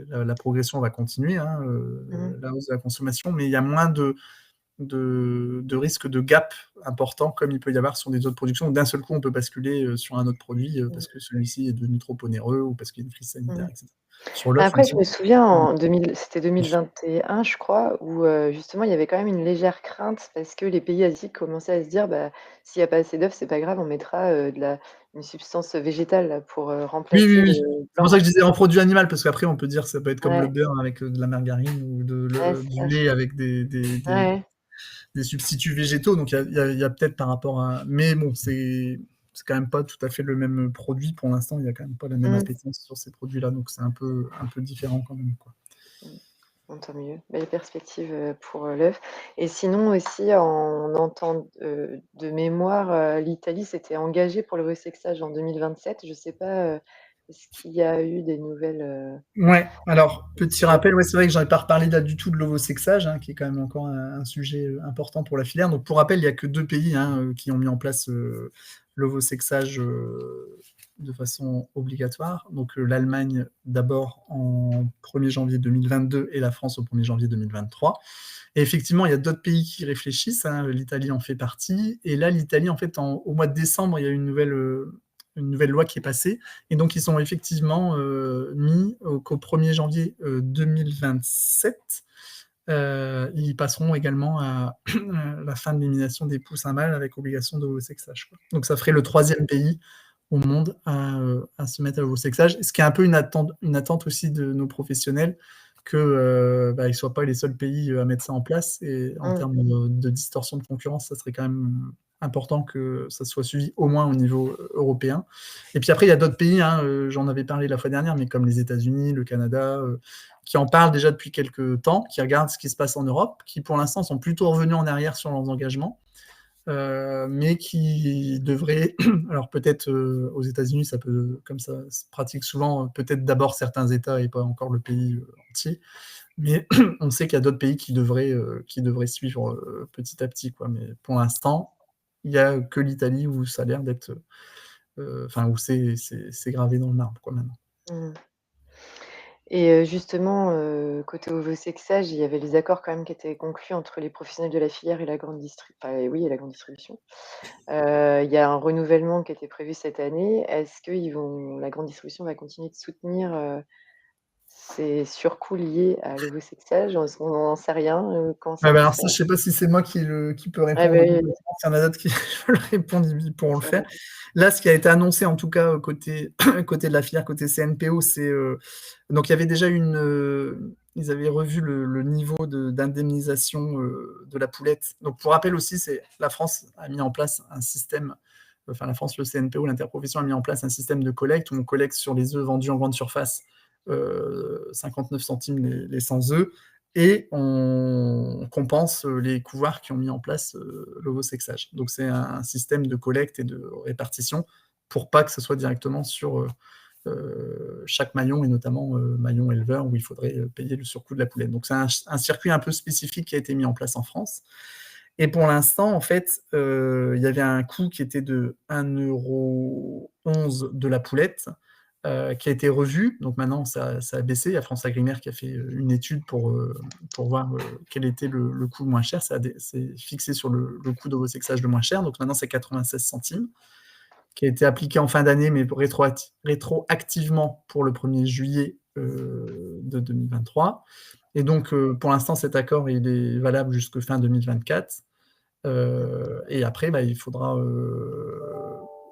la progression va continuer, hein, Mmh. la hausse de la consommation, mais il y a moins de risques de gap importants comme il peut y avoir sur des autres productions. D'un seul coup, on peut basculer sur un autre produit Mmh. parce que celui-ci est devenu trop onéreux ou parce qu'il y a une crise sanitaire, Mmh. etc. Sur l'œuf, Après, on je sent. me souviens en 2000, c'était 2021, je crois, où, justement, il y avait quand même une légère crainte parce que les pays asiatiques commençaient à se dire: «Bah, s'il y a pas assez d'œufs, c'est pas grave, on mettra, une substance végétale là pour, Oui, oui, remplacer oui. le C'est pour ça blanc». que je disais en produit animal, parce qu'après, on peut dire que ça peut être comme le Ouais, beurre avec de la margarine ou ouais, c'est du ça. lait avec Ouais, des substituts végétaux. Donc, il y a peut-être par rapport à. Mais bon, c'est quand même pas tout à fait le même produit. Pour l'instant, il n'y a quand même pas la même mmh, appétence sur ces produits-là. Donc, c'est un peu différent quand même, quoi. mmh. Bon, tant mieux. Belle perspective, pour, l'œuf et sinon aussi on entend, de mémoire, l'Italie s'était engagée pour le resexage en 2027. Je sais pas, est-ce qu'il y a eu des nouvelles, Ouais, alors, à ce petit sujet? rappel, ouais, c'est vrai que j'en ai pas reparlé là du tout de l'ovosexage, hein, qui est quand même encore un sujet important pour la filière. Donc, pour rappel, il n'y a que deux pays, hein, qui ont mis en place l'ovosexage de façon obligatoire. Donc, l'Allemagne d'abord en 1er janvier 2022 et la France au 1er janvier 2023. Et effectivement, il y a d'autres pays qui réfléchissent, hein, l'Italie en fait partie. Et là, l'Italie, en fait, au mois de décembre, il y a eu une nouvelle loi qui est passée. Et donc, ils sont effectivement mis qu'au 1er janvier 2027, ils passeront également à la fin de l'élimination des poussins mâles avec obligation d'ovosexage, quoi. Donc, ça ferait le troisième pays au monde à se mettre à l'ovosexage, ce qui est un peu une attente aussi de nos professionnels, qu'ils ne soient pas les seuls pays à mettre ça en place. Et en Mmh, termes de distorsion de concurrence, ça serait quand même important que ça soit suivi au moins au niveau européen. Et puis après, il y a d'autres pays, hein, j'en avais parlé la fois dernière, mais comme les États-Unis, le Canada, qui en parlent déjà depuis quelques temps, qui regardent ce qui se passe en Europe, qui pour l'instant sont plutôt revenus en arrière sur leurs engagements, mais qui devraient, alors peut-être aux États-Unis, ça peut, comme ça se pratique souvent, peut-être d'abord certains États et pas encore le pays entier, mais on sait qu'il y a d'autres pays qui devraient suivre petit à petit, quoi. Mais pour l'instant, il n'y a que l'Italie où ça a l'air d'être, enfin, où c'est gravé dans le marbre, quoi, maintenant. mmh. Et justement, côté ovosexage, il y avait les accords quand même qui étaient conclus entre les professionnels de la filière et la grande oui et la grande distribution. Il y a un renouvellement qui était prévu cette année. Est-ce que la grande distribution va continuer de soutenir, ces surcoûts liés à l'ovosexuage? On n'en sait rien, comment Ouais, ça bah, peut alors se ça, je sais pas si c'est moi qui peut ah répondre bah, oui, complètement. S'il y en a d'autres qui veulent répondre, ils pourront le ça va. faire. Là, ce qui a été annoncé, en tout cas, côté côté de la filière, côté CNPO, c'est, donc il y avait déjà ils avaient revu le niveau d'indemnisation, de la poulette. Donc pour rappel aussi, c'est la France a mis en place un système, enfin la France, le CNPO, l'interprofession a mis en place un système de collecte où on collecte sur les œufs vendus en grande surface, 59 centimes les 100 œufs, et on compense les couvoirs qui ont mis en place l'ovosexage. Donc c'est un système de collecte et de répartition pour pas que ce soit directement sur chaque maillon, et notamment maillon éleveur, où il faudrait payer le surcoût de la poulette. Donc c'est un circuit un peu spécifique qui a été mis en place en France. Et pour l'instant, en fait, il y avait un coût qui était de 1,11 € de la poulette, qui a été revu. Donc maintenant, ça a baissé. Il y a France Agrimaire qui a fait une étude pour voir quel était le coût le moins cher. C'est fixé sur le coût d'ovosexage le moins cher. Donc maintenant, c'est 96 centimes, qui a été appliqué en fin d'année, mais rétroactivement pour le 1er juillet de 2023. Et donc, pour l'instant, cet accord, il est valable jusqu'à fin 2024. Et après, bah, il faudra.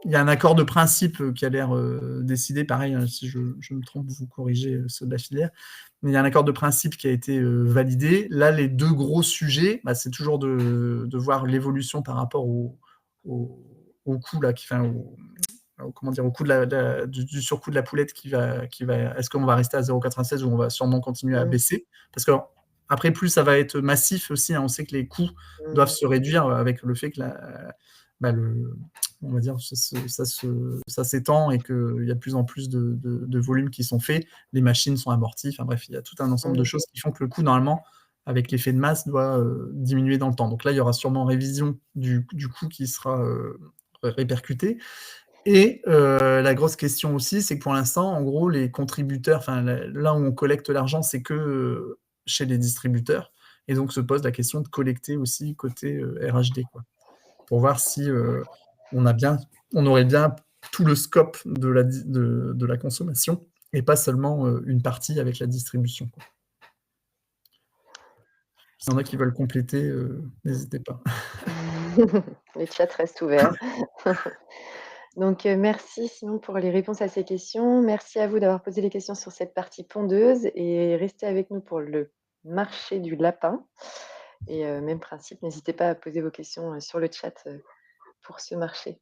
Il y a un accord de principe qui a l'air décidé. Pareil, hein, si je me trompe, vous corrigez ceux de la filière. Mais il y a un accord de principe qui a été validé. Là, les deux gros sujets, bah, c'est toujours de voir l'évolution par rapport au, au coût là, enfin, comment dire, au coût du surcoût de la poulette est-ce qu'on va rester à 0,96 ou on va sûrement continuer à Mmh. baisser? Parce que après, plus ça va être massif aussi, hein, on sait que les coûts doivent Mmh. se réduire avec le fait que bah, on va dire, ça s'étend et qu'il y a de plus en plus de volumes qui sont faits, les machines sont amorties, enfin bref, il y a tout un ensemble de Mmh. choses qui font que le coût, normalement, avec l'effet de masse, doit diminuer dans le temps. Donc là, il y aura sûrement révision du coût qui sera répercuté. Et la grosse question aussi, c'est que pour l'instant, en gros, les contributeurs, enfin là où on collecte l'argent, c'est que chez les distributeurs. Et donc se pose la question de collecter aussi côté RHD, quoi, pour voir si on aurait bien tout le scope de la consommation et pas seulement une partie avec la distribution, quoi. S'il y en a qui veulent compléter, n'hésitez pas. Le chat reste ouvert. Donc, merci sinon pour les réponses à ces questions. Merci à vous d'avoir posé les questions sur cette partie pondeuse et restez avec nous pour le marché du lapin et même principe, n'hésitez pas à poser vos questions, sur le chat, pour ce marché.